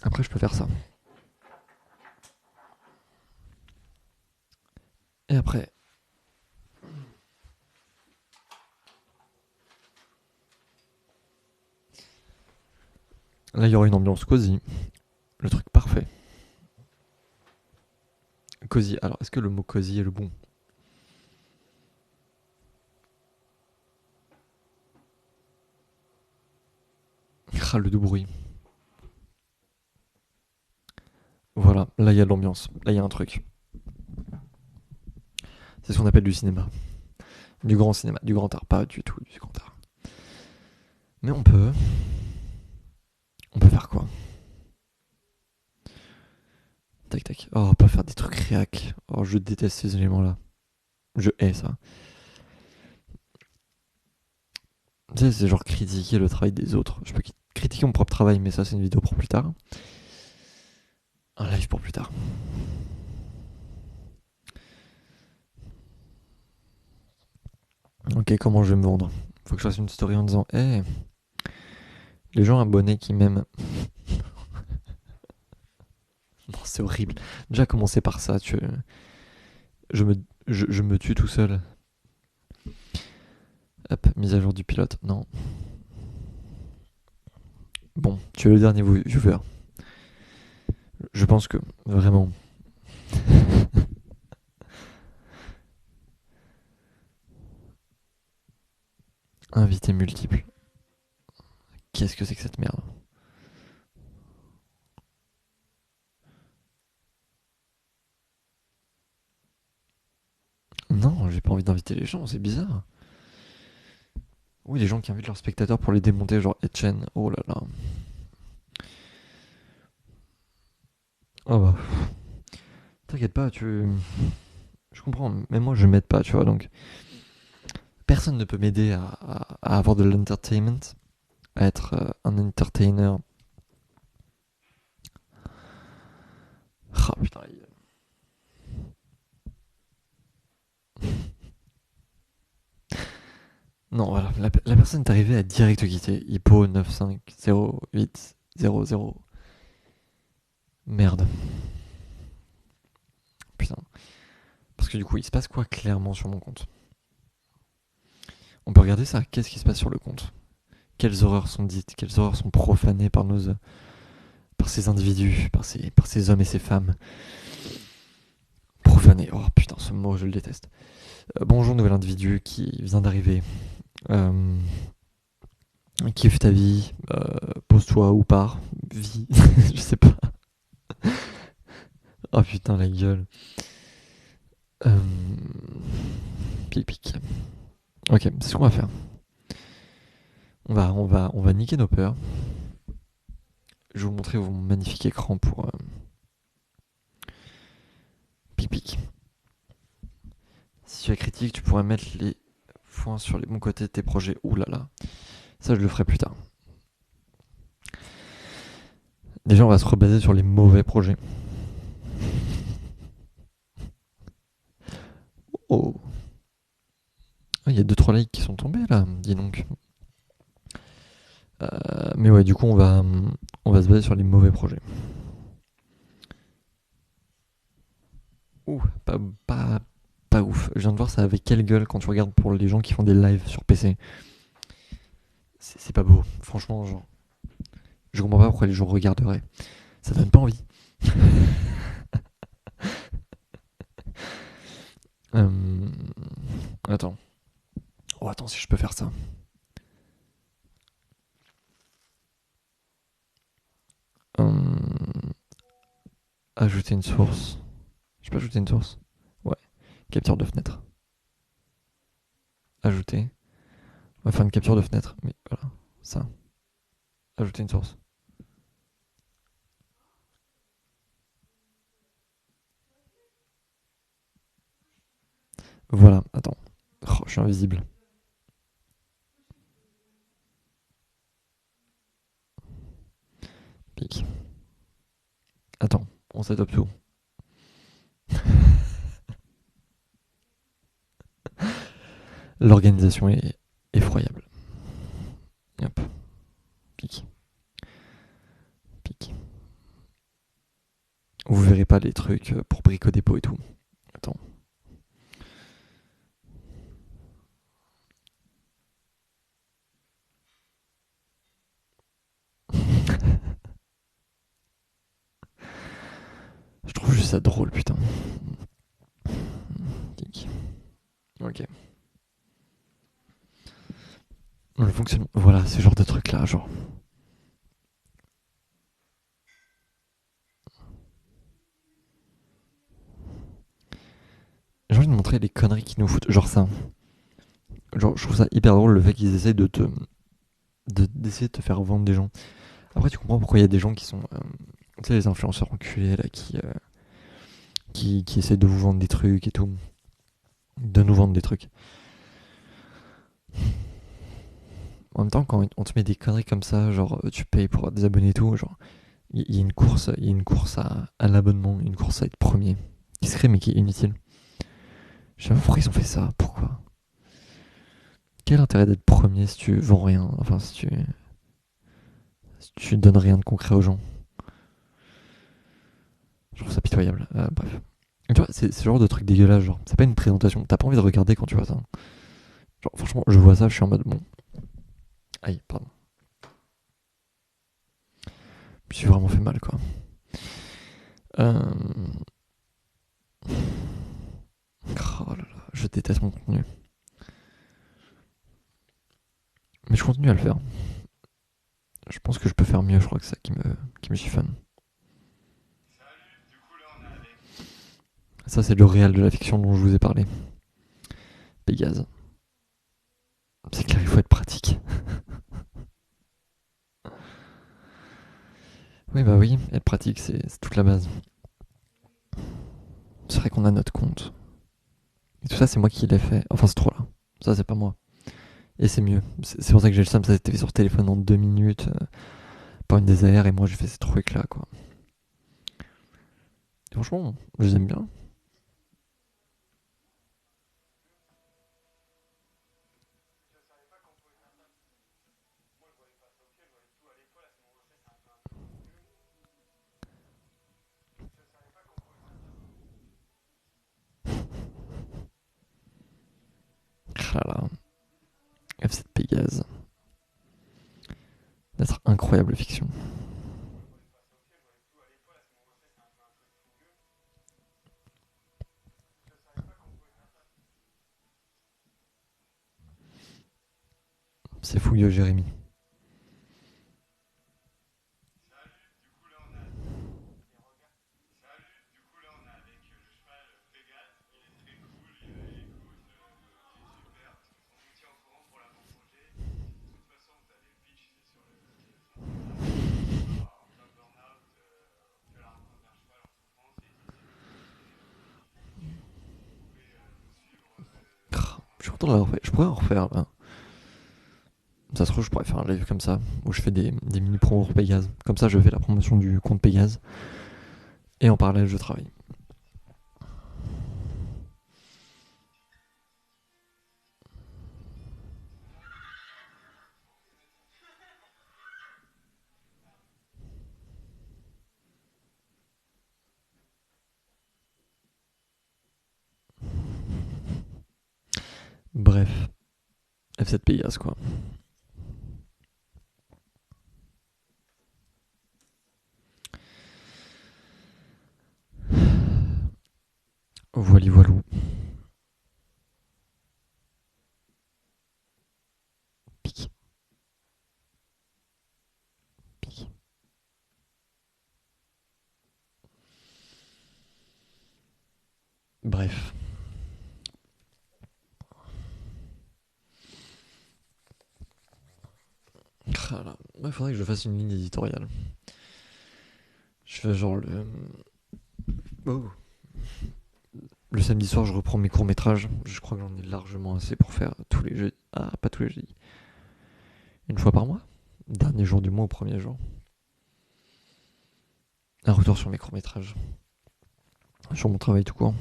Après, je peux faire ça. Et après. Là, il y aura une ambiance cosy. Le truc parfait. Cosy. Alors, est-ce que le mot cosy est le bon? Ah, le doux bruit. Voilà, là, il y a de l'ambiance. Là, il y a un truc. C'est ce qu'on appelle du cinéma. Du grand cinéma. Du grand art. Pas du tout du grand art. Mais on peut. On peut faire quoi? Tac tac. Oh, pas faire des trucs réac. Oh, je déteste ces éléments-là. Je hais ça. Tu sais, c'est genre critiquer le travail des autres. Je peux critiquer mon propre travail, mais ça, c'est une vidéo pour plus tard. Un live pour plus tard. Ok, comment je vais me vendre? Faut que je fasse une story en disant hey, les gens abonnés qui m'aiment. Non, c'est horrible. Déjà, commencer par ça, je, me... je me tue tout seul. Hop, mise à jour du pilote. Non. Bon, tu es le dernier viewer. Je pense que, vraiment. Invité multiple. Qu'est-ce que c'est que cette merde? Non, j'ai pas envie d'inviter les gens, c'est bizarre. Oui, les gens qui invitent leurs spectateurs pour les démonter, genre Etchen. Oh là là. Oh bah. T'inquiète pas, je comprends, mais moi je m'aide pas, tu vois, donc. Personne ne peut m'aider à avoir de l'entertainment, à être un entertainer. Ah putain, non, voilà, la personne est arrivée à direct te quitter. Hippo 950800. Merde. Putain. Parce que du coup, il se passe quoi clairement sur mon compte? On peut regarder ça. Qu'est-ce qui se passe sur le compte? Quelles horreurs sont dites? Quelles horreurs sont profanées par ces individus, par ces hommes et ces femmes? Profanées. Oh putain, ce mot, je le déteste. Bonjour, nouvel individu qui vient d'arriver. Euh, Kiffe ta vie. Pose-toi ou pars. Vie. Je sais pas. Oh putain, la gueule. Euh... Pic. Ok, c'est ce qu'on va faire. On va niquer nos peurs. Je vais vous montrer mon magnifique écran Si tu es critique, tu pourrais mettre les points sur les bons côtés de tes projets. Ouh là là. Ça, je le ferai plus tard. Déjà, on va se rebaser sur les mauvais projets. Oh. Il y a 2-3 likes qui sont tombés là, dis donc. Mais ouais, du coup, on va se baser sur les mauvais projets. Ouh, pas ouf. Je viens de voir ça avec quelle gueule quand tu regardes pour les gens qui font des lives sur PC. C'est pas beau. Franchement, genre, je comprends pas pourquoi les gens regarderaient. Ça donne pas envie. Euh, Attends. Oh, attends, si je peux faire ça. Euh, Ajouter une source. Je peux ajouter une source? Ouais. Capture de fenêtre. Ajouter. On va faire une capture de fenêtre. Mais voilà. Ça. Ajouter une source. Voilà. Attends. Oh, je suis invisible. Pic. Attends. On setup tout. L'organisation est effroyable. Hop. Pic. Pic. Vous verrez pas les trucs pour Brico Dépôt et tout. Attends. Je trouve juste ça drôle, putain. Tic. Ok. Le fonctionnement. Voilà, ce genre de truc là, genre. J'ai envie de montrer les conneries qu'ils nous foutent. Genre ça. Genre, je trouve ça hyper drôle le fait qu'ils essayent d'essayer de te faire vendre des gens. Après, tu comprends pourquoi il y a des gens qui sont. Tu sais, les influenceurs enculés là qui essaient de vous vendre des trucs et tout. De nous vendre des trucs. En même temps, quand on te met des conneries comme ça, genre tu payes pour des abonnés et tout, genre il y a une course à l'abonnement, une course à être premier, qui se crée mais qui est inutile. Je sais pas pourquoi ils ont fait ça, pourquoi. Quel intérêt d'être premier si tu vends rien, enfin si tu donnes rien de concret aux gens. Je trouve ça pitoyable. Bref. Et tu vois, c'est ce genre de truc dégueulasse, genre, c'est pas une présentation, t'as pas envie de regarder quand tu vois ça. Genre, franchement, je vois ça, je suis en mode bon. Aïe, pardon. Je me suis vraiment fait mal, quoi. Euh... Oh là là, je déteste mon contenu. Mais je continue à le faire. Je pense que je peux faire mieux, je crois que c'est ça qui me chiffonne. Ça, c'est le réel de la fiction dont je vous ai parlé. Pégase. C'est clair, il faut être pratique. Oui, bah oui, être pratique, c'est toute la base. C'est vrai qu'on a notre compte. Et tout ça, c'est moi qui l'ai fait. Enfin, c'est trop là. Ça, c'est pas moi. Et c'est mieux. C'est pour ça que j'ai le seum. Ça a été fait sur téléphone en 2 minutes. Par une des AR. Et moi, j'ai fait ces trucs là, quoi. Et franchement, je les aime bien. Ah là là. F7 Pégase. D'être incroyable fiction. C'est fouilleux, Jérémy. suis content de l'avoir fait. Je pourrais en refaire. Là. Ça se trouve, je pourrais faire un live comme ça, où je fais des mini promos pour Pégase. Comme ça, je fais la promotion du compte Pégase. Et en parallèle, je travaille. Bref, F7 Pégase, quoi. Voili voilou. Pique. Pique. Bref. Voilà. Il faudrait que je fasse une ligne éditoriale. Je fais genre le. Oh. Le samedi soir, je reprends mes courts-métrages. Je crois que j'en ai largement assez pour faire tous les jeudis. Ah, pas tous les jeudis. Une fois par mois. Dernier jour du mois au premier jour. Un retour sur mes courts-métrages. Sur mon travail tout court.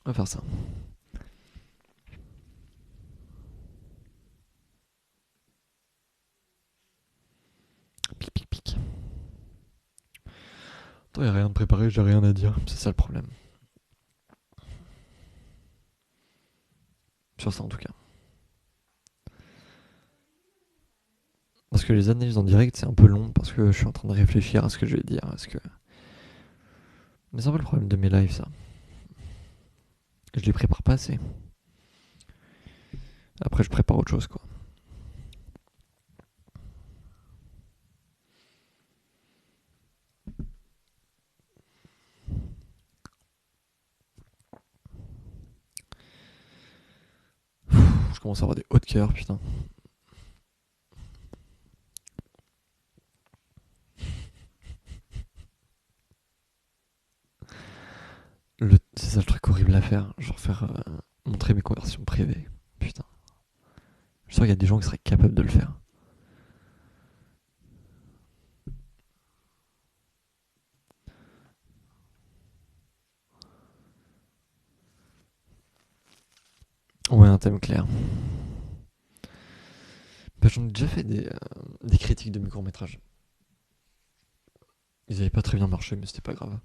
On va faire ça. Pic, pic, pic. Attends, y'a rien de préparé, j'ai rien à dire. C'est ça le problème. Sur ça en tout cas. Parce que les analyses en direct, c'est un peu long parce que je suis en train de réfléchir à ce que je vais dire. Mais c'est un peu le problème de mes lives, ça. Je les prépare pas assez. Après, je prépare autre chose, quoi. Je commence à avoir des hauts de cœur, putain. C'est ça le truc horrible à faire. Genre faire montrer mes conversions privées. Putain. Je suis sûr qu'il y a des gens qui seraient capables de le faire. Ouais, un thème clair. Bah, j'en ai déjà fait des critiques de mes courts-métrages. Ils avaient pas très bien marché, mais c'était pas grave.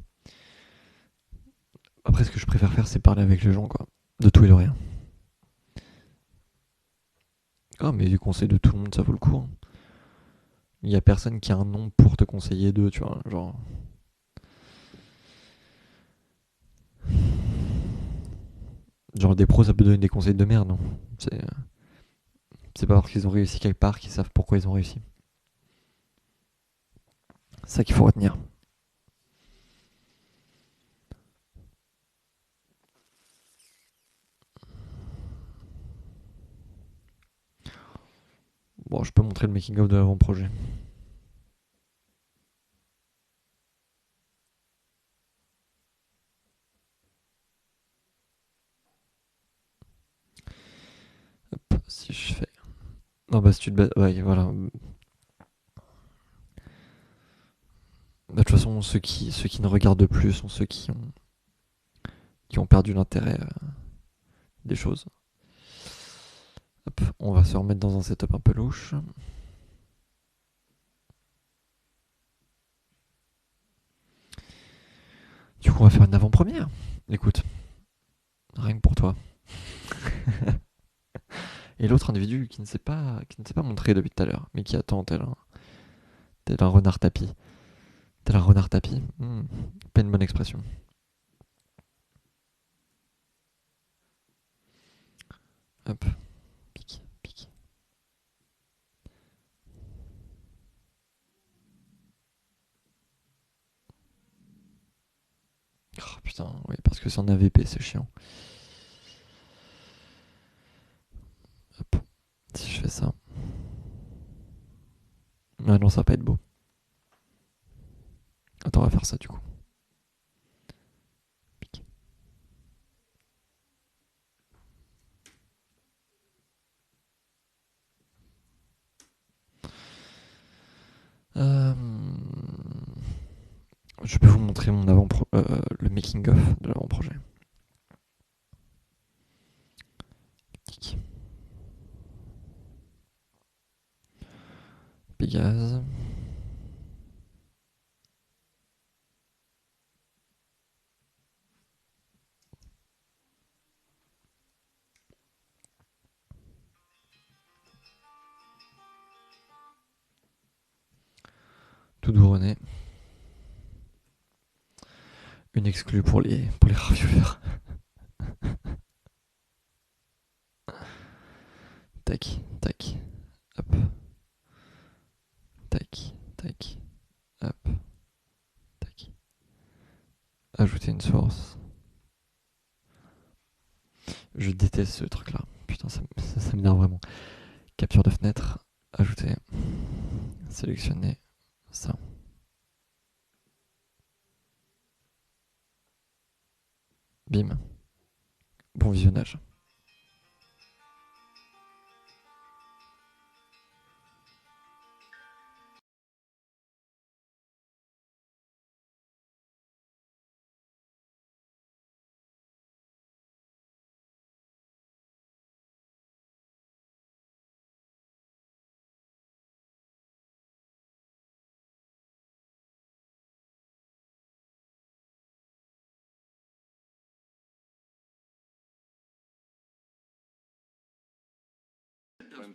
Après, ce que je préfère faire, c'est parler avec les gens, quoi. De tout et de rien. Ah, mais les conseils de tout le monde, ça vaut le coup. Hein. Il y a personne qui a un nom pour te conseiller d'eux, tu vois. Genre. Genre, des pros, ça peut donner des conseils de merde, non. C'est pas parce qu'ils ont réussi quelque part qu'ils savent pourquoi ils ont réussi. C'est ça qu'il faut retenir. Bon, je peux montrer le making-of de l'avant-projet. Hop, si je fais. Non, bah, si tu te bats. Ouais, voilà. Bah, de toute façon, ceux qui ne regardent plus sont ceux qui ont perdu l'intérêt des choses. Hop, on va se remettre dans un setup un peu louche. Du coup, on va faire une avant-première. Écoute, rien que pour toi. Et l'autre individu qui ne s'est pas montré depuis tout à l'heure, mais qui attend tel un renard tapis. Tel un renard tapis. Pas une bonne expression. Hop, pique, pique. Oh putain, oui, parce que c'est en AVP, c'est chiant. Hop, si je fais ça. Ah non, ça va pas être beau. on va faire ça du coup. Pique. Je peux vous montrer mon le making of de l'avant-projet. Tic. Pégase. Tout doux René. Une exclue pour les reviewers. Tac, tac, hop. Tac, tac, hop. Tac. Ajouter une source. Je déteste ce truc là. Putain, ça m'énerve vraiment. Capture de fenêtre. Ajouter. Sélectionner ça. Bim. Bon visionnage.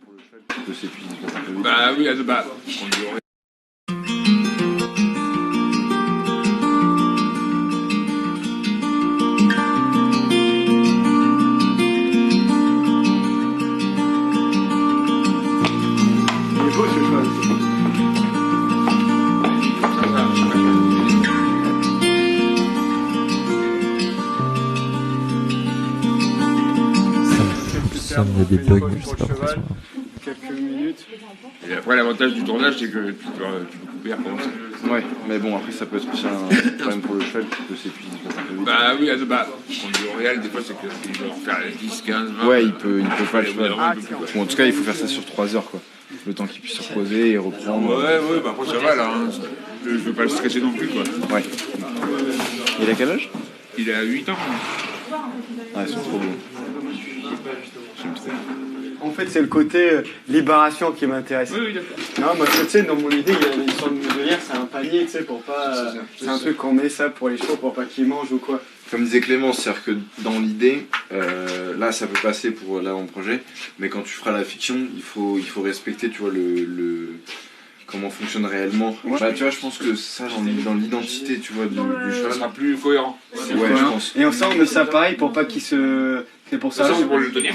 Pour le cheval, tu peux s'épuiser un peu vite. Bah oui, on lui aurait. Il est beau ce cheval. Ça me fout il y a des bugs, mais je sais pas pourquoi. Quelques minutes. Et après, l'avantage du tournage, c'est que tu peux couper après. Ouais, mais bon, après, ça peut être aussi un problème pour le cheval, tu peux s'épuiser un peu vite. Bah oui, on dit au réel, des fois, c'est qu'il doit en faire 10, 15, 20. Ouais, il peut pas le cheval. Ah, Bon, en tout cas, il faut faire ça sur 3 heures, quoi. Le temps qu'il puisse se reposer et reprendre. Ouais, bah après, ça va, là. Hein. Je veux pas le stresser non plus, quoi. Ouais. Il a quel âge? Il a 8 ans. Ah, ils sont trop beaux. J'aime trop. En fait, c'est le côté libération qui m'intéresse. Oui, d'accord. Non, moi, tu sais, dans mon idée, il y a une sorte de muselière, c'est un panier, tu sais, pour pas. C'est un truc qu'on met ça pour les chevaux, pour pas qu'ils mangent ou quoi. Comme disait Clémence, c'est-à-dire que dans l'idée, là ça peut passer pour l'avant-projet, mais quand tu feras la fiction, il faut respecter, tu vois, comment fonctionne réellement. Ouais. Bah, tu vois, je pense que ça, dans l'identité, tu vois, du Ça cheval, sera plus cohérent. ouais, je pense. Et on sent, mais ça pareil pour pas qu'ils se. C'est pour ça. Ça, c'est pour le tenir.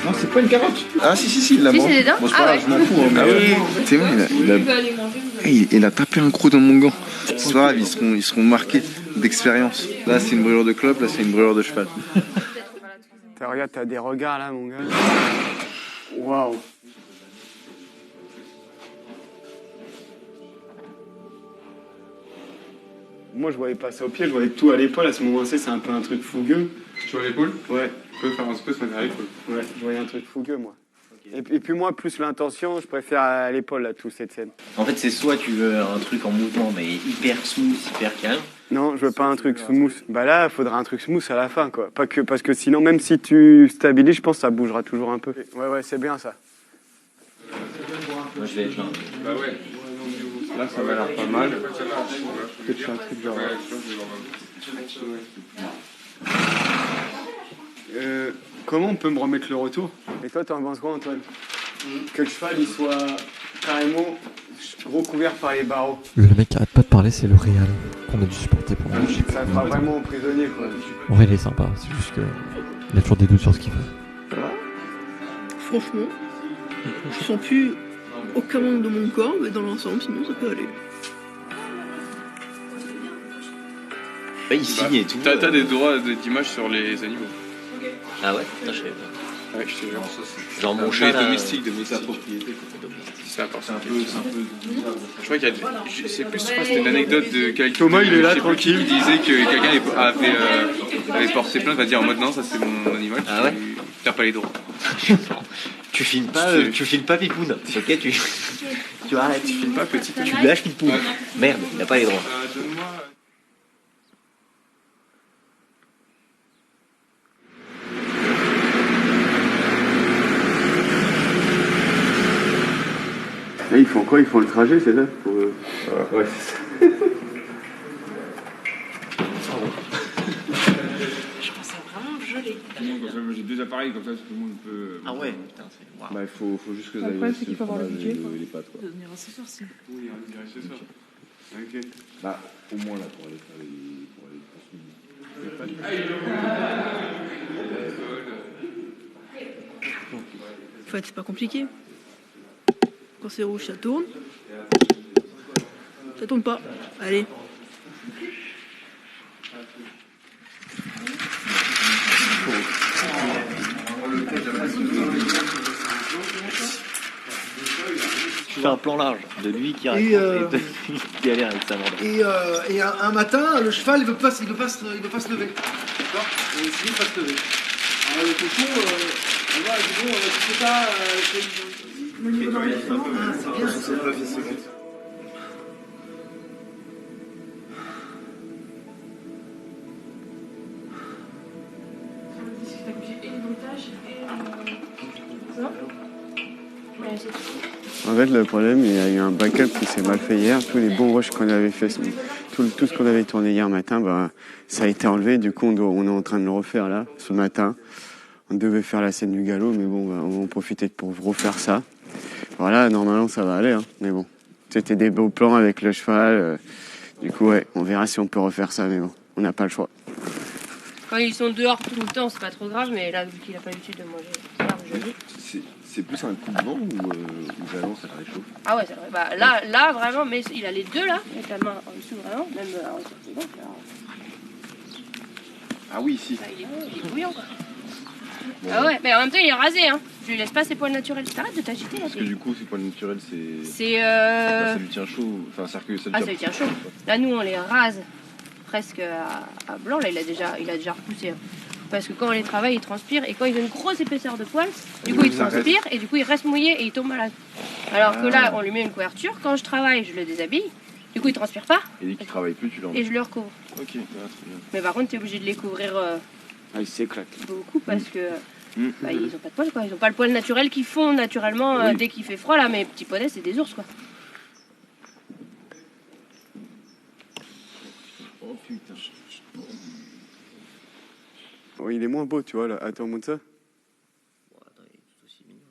Non, c'est pas une carotte. Ah si, il l'a Si, mangé. c'est des dents. Bon, c'est Ah pas grave, ouais. je m'en fous, hein, mais c'est bon, il a tapé un croc dans mon gant. C'est pas grave, ils seront marqués d'expérience. Là, c'est une brûlure de clope, là, c'est une brûlure de cheval. Regarde, t'as des regards là, mon gars. Waouh. Moi, je voyais pas ça au pied, je voyais tout à l'épaule. À ce moment-ci, c'est un peu un truc fougueux. Sur l'épaule, Ouais, tu peux faire un peu se mettre à l'épaule. ouais, je voyais un truc fougueux, moi. Et puis moi, plus l'intention, je préfère à l'épaule, là, tout cette scène. En fait, c'est soit tu veux un truc en mouvement, mais hyper smooth, hyper calme. Non, je veux pas un truc smooth. Bah là, il faudra un truc smooth à la fin, quoi. Pas que, parce que sinon, même si tu stabilises, je pense que ça bougera toujours un peu. Ouais, c'est bien ça. Moi, je vais être là. Bah ouais. Là, ça va l'air pas mal. Peut-être faire un truc genre. Comment on peut me remettre le retour? Et toi, t'en penses quoi, Antoine? Que le cheval il soit carrément recouvert par les barreaux. Le mec qui arrête pas de parler, c'est le réal qu'on a dû supporter pendant le GP. Ça fera vraiment prisonnier, quoi. En vrai, il est sympa, c'est juste que il a toujours des doutes sur ce qu'il fait. Franchement, je sens plus aucun manque de mon corps, mais dans l'ensemble, sinon ça peut aller. Ouais, il signe et tout. T'as des droits d'image sur les animaux. Ah ouais, putain, je savais pas. Ouais, je te jure. Genre mon Les chat là. domestiques. propriété. C'est important. Je crois qu'il y a. Je sais plus, je crois que c'était une anecdote de quelqu'un. Thomas, il est là, je sais plus tranquille. Qui disait que quelqu'un avait porté plainte, va dire en mode non, ça c'est mon animal. Ah ouais. T'as pas les droits. Tu filmes pas Pipoun. Ok, tu arrêtes. Tu filmes pas petit. Tu lâches Pipoun. Merde, il n'a pas les droits. Donne-moi. Et ils font quoi? Ils font le trajet, c'est ça Ouais, c'est ça. J'ai 2 appareils comme ça, tout le monde peut. Ah ouais, putain, c'est. Waouh. Bah, il faut juste que Le problème, c'est qu'il faut avoir le budget, quoi. les pattes, quoi. De devenir assesseur, c'est. Oui, on dirait c'est ça. Ok. Bah, au moins là, pour aller faire les. Pour aller En fait, c'est pas compliqué. Quand c'est rouge, ça tourne. Ça tourne pas. Allez. Tu fais un plan large de lui qui raconte Et, et de lui qui a l'air avec sa bande. Et un matin, le cheval, il veut pas se lever. D'accord? Et il veut pas se lever. Alors le cochon, on va, il dit bon, tu sais pas, au niveau d'enregistrement, c'est bien. En fait, le problème, il y a eu un backup qui s'est mal fait hier. Tous les bons rushs qu'on avait fait, tout ce qu'on avait tourné hier matin, bah, ça a été enlevé. Du coup, on est en train de le refaire là, ce matin. On devait faire la scène du galop, mais bon, bah, on va en profiter pour refaire ça. Voilà, normalement, ça va aller, hein. Mais bon, c'était des beaux plans avec le cheval. Du coup, ouais, on verra si on peut refaire ça, mais bon, on n'a pas le choix. Quand ils sont dehors tout le temps, c'est pas trop grave, mais là, vu qu'il a pas l'habitude de manger, je dis. C'est plus un coup de vent ou vraiment ça réchauffe? Ah ouais, c'est vrai. Bah, là, vraiment, mais il a les deux là, avec la main en dessous, vraiment, même en dessous, c'est bon, là. Ah oui, ici. Bah, il est bouillant, quoi. Ah ouais, mais en même temps, il est rasé, hein. Je lui laisse pas ses poils naturels. T'arrêtes de t'agiter là. Parce que du coup, c'est pas naturel, c'est. C'est Ça lui tient chaud. Enfin, c'est-à-dire que ça lui Ah, ça lui tient chaud. Là, nous, on les rase presque à blanc. Là, il a déjà repoussé. Hein. Parce que quand on les travaille, ils transpirent. Et quand ils ont une grosse épaisseur de poils, du coup, ils transpirent. Et du coup, ils restent mouillés et ils tombent malades. Alors que là, on lui met une couverture. Quand je travaille, je le déshabille. Du coup, il transpire pas. Et dès qu'il travaille plus, tu l'enlèves. Et je le recouvre. Ok, très bien. Mais par contre, t'es obligé de les couvrir Ah, il s'éclate. beaucoup parce que bah, ils ont pas de poils, quoi. Ils ont pas le poil naturel qu'ils font naturellement Oui. dès qu'il fait froid. Là, mes petits poneys, c'est des ours, quoi. Oh putain. Oh, il est moins beau, tu vois, là. Attends, monte ça. Bon, attends, il est tout aussi mignon.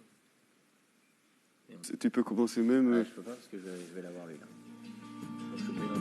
Tu peux commencer même. Ouais, je peux pas parce que je vais l'avoir lui là. Je vais choper là.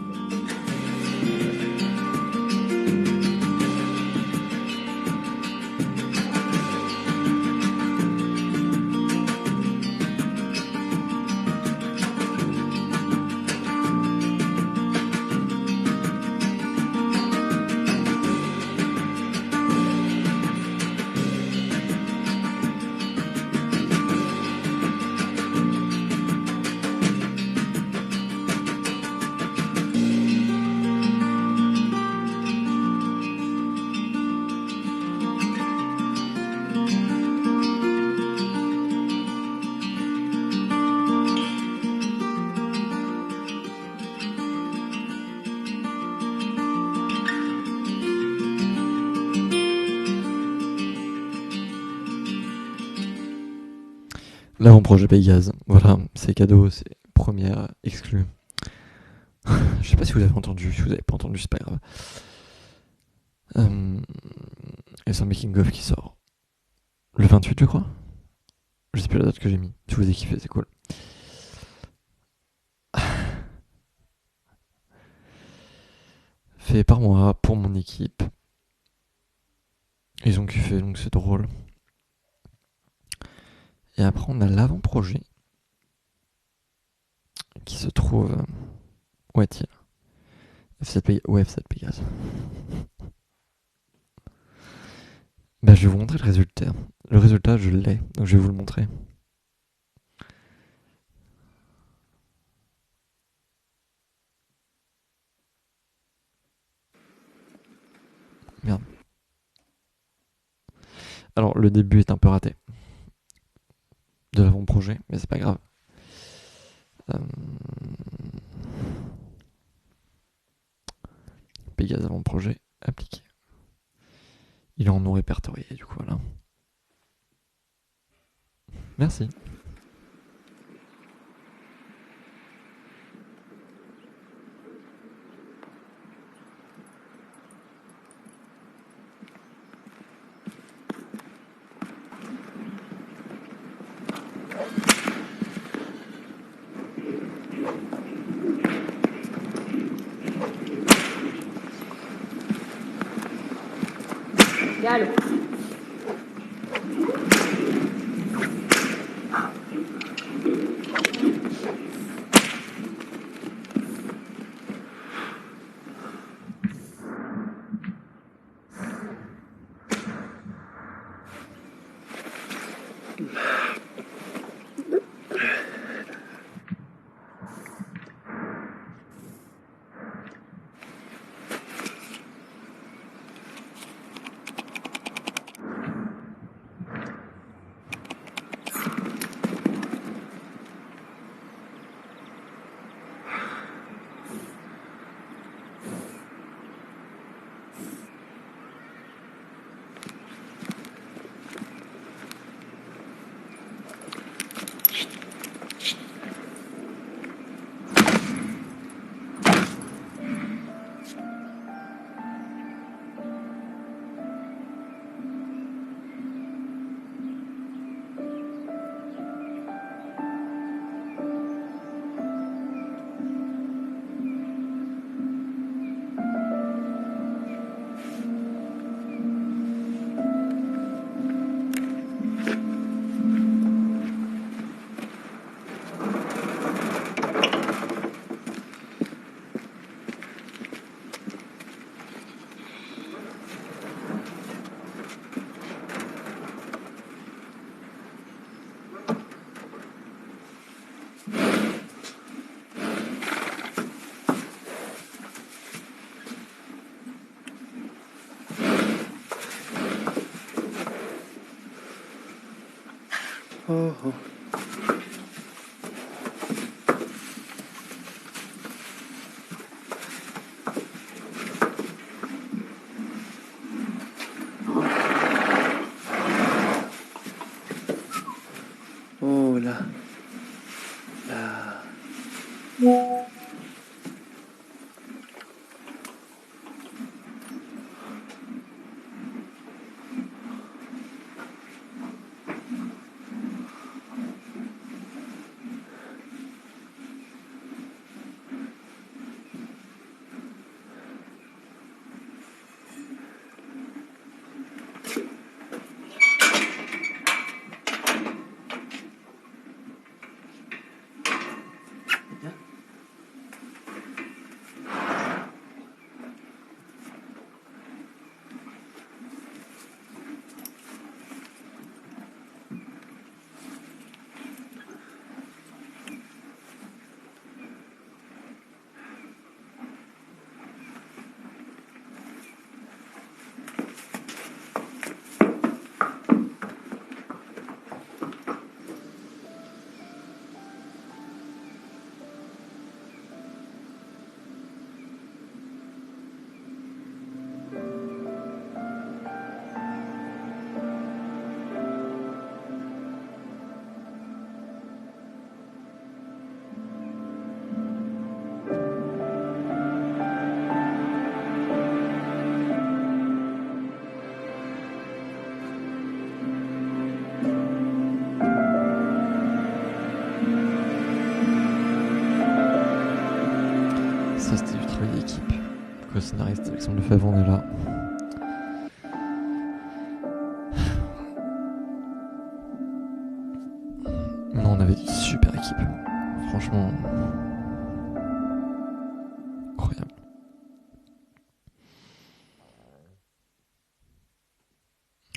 L'avant-projet Pégase, voilà, c'est cadeau, c'est première exclue. Je sais pas si vous avez entendu, si vous avez pas entendu, c'est pas grave. Et c'est un making-of qui sort le 28, je crois. Je sais plus la date que j'ai mis. Si vous avez kiffé, c'est cool. Fait par moi, pour mon équipe. Ils ont kiffé, donc c'est drôle. Et après, on a l'avant-projet qui se trouve. Où est-il? F7 Pégase. Bah, je vais vous montrer le résultat. Le résultat, je l'ai, donc je vais vous le montrer. Merde. Alors, le début est un peu raté de l'avant-projet, mais c'est pas grave. Pégase avant-projet appliqué. Il est en non répertorié, du coup, voilà. Merci. Gallo. Oh, oh. Oh là. Là. Ça, c'était du travail d'équipe. Le scénariste Alexandre Lefebvre, on est là. Non, on avait une super équipe. Franchement, incroyable.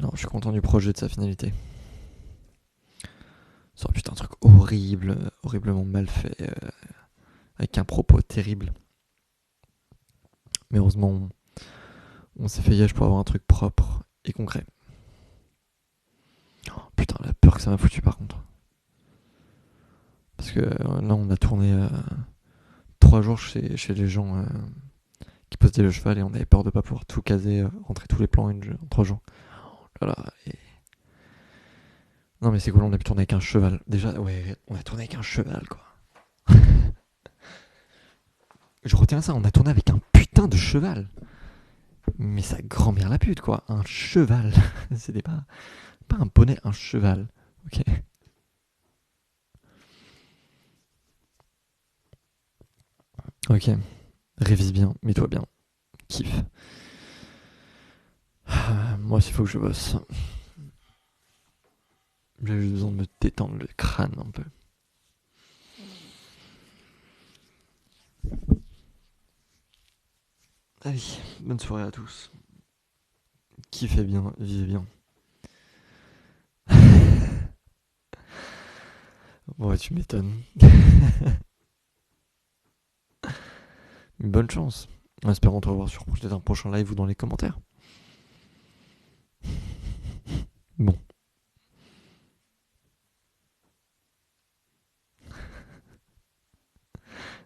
Non, je suis content du projet, de sa finalité. Ça aurait pu être un truc horrible, horriblement mal fait, avec un propos terrible. Mais heureusement, on s'est fait yèche pour avoir un truc propre et concret. Oh, putain, la peur que ça m'a foutu par contre. Parce que là, on a tourné 3 jours chez les gens qui posaient le cheval et on avait peur de pas pouvoir tout caser, rentrer tous les plans en 3 jours. Oh là là, Non mais c'est cool, on a pu tourner avec un cheval. Déjà, ouais, on a tourné avec un cheval, quoi. Je retiens ça, on a tourné avec un putain de cheval. Mais sa grand-mère la pute, quoi. Un cheval. C'était pas un poney, un cheval. Ok. Ok. Révise bien, mets-toi bien. Kiffe. Moi aussi, il faut que je bosse. J'ai juste besoin de me détendre le crâne un peu. Allez, bonne soirée à tous. Kiffez bien, vivez bien. Ouais, tu m'étonnes. Bonne chance. En espérant te revoir sur peut-être un prochain live ou dans les commentaires. Bon.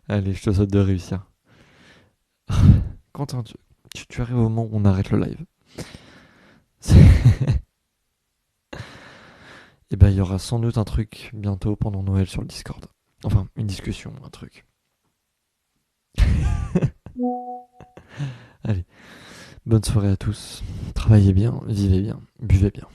Allez, je te souhaite de réussir. Quentin, tu arrives au moment où on arrête le live. Et ben, il y aura sans doute un truc bientôt pendant Noël sur le Discord. Enfin, une discussion, un truc. Allez, bonne soirée à tous. Travaillez bien, vivez bien, buvez bien.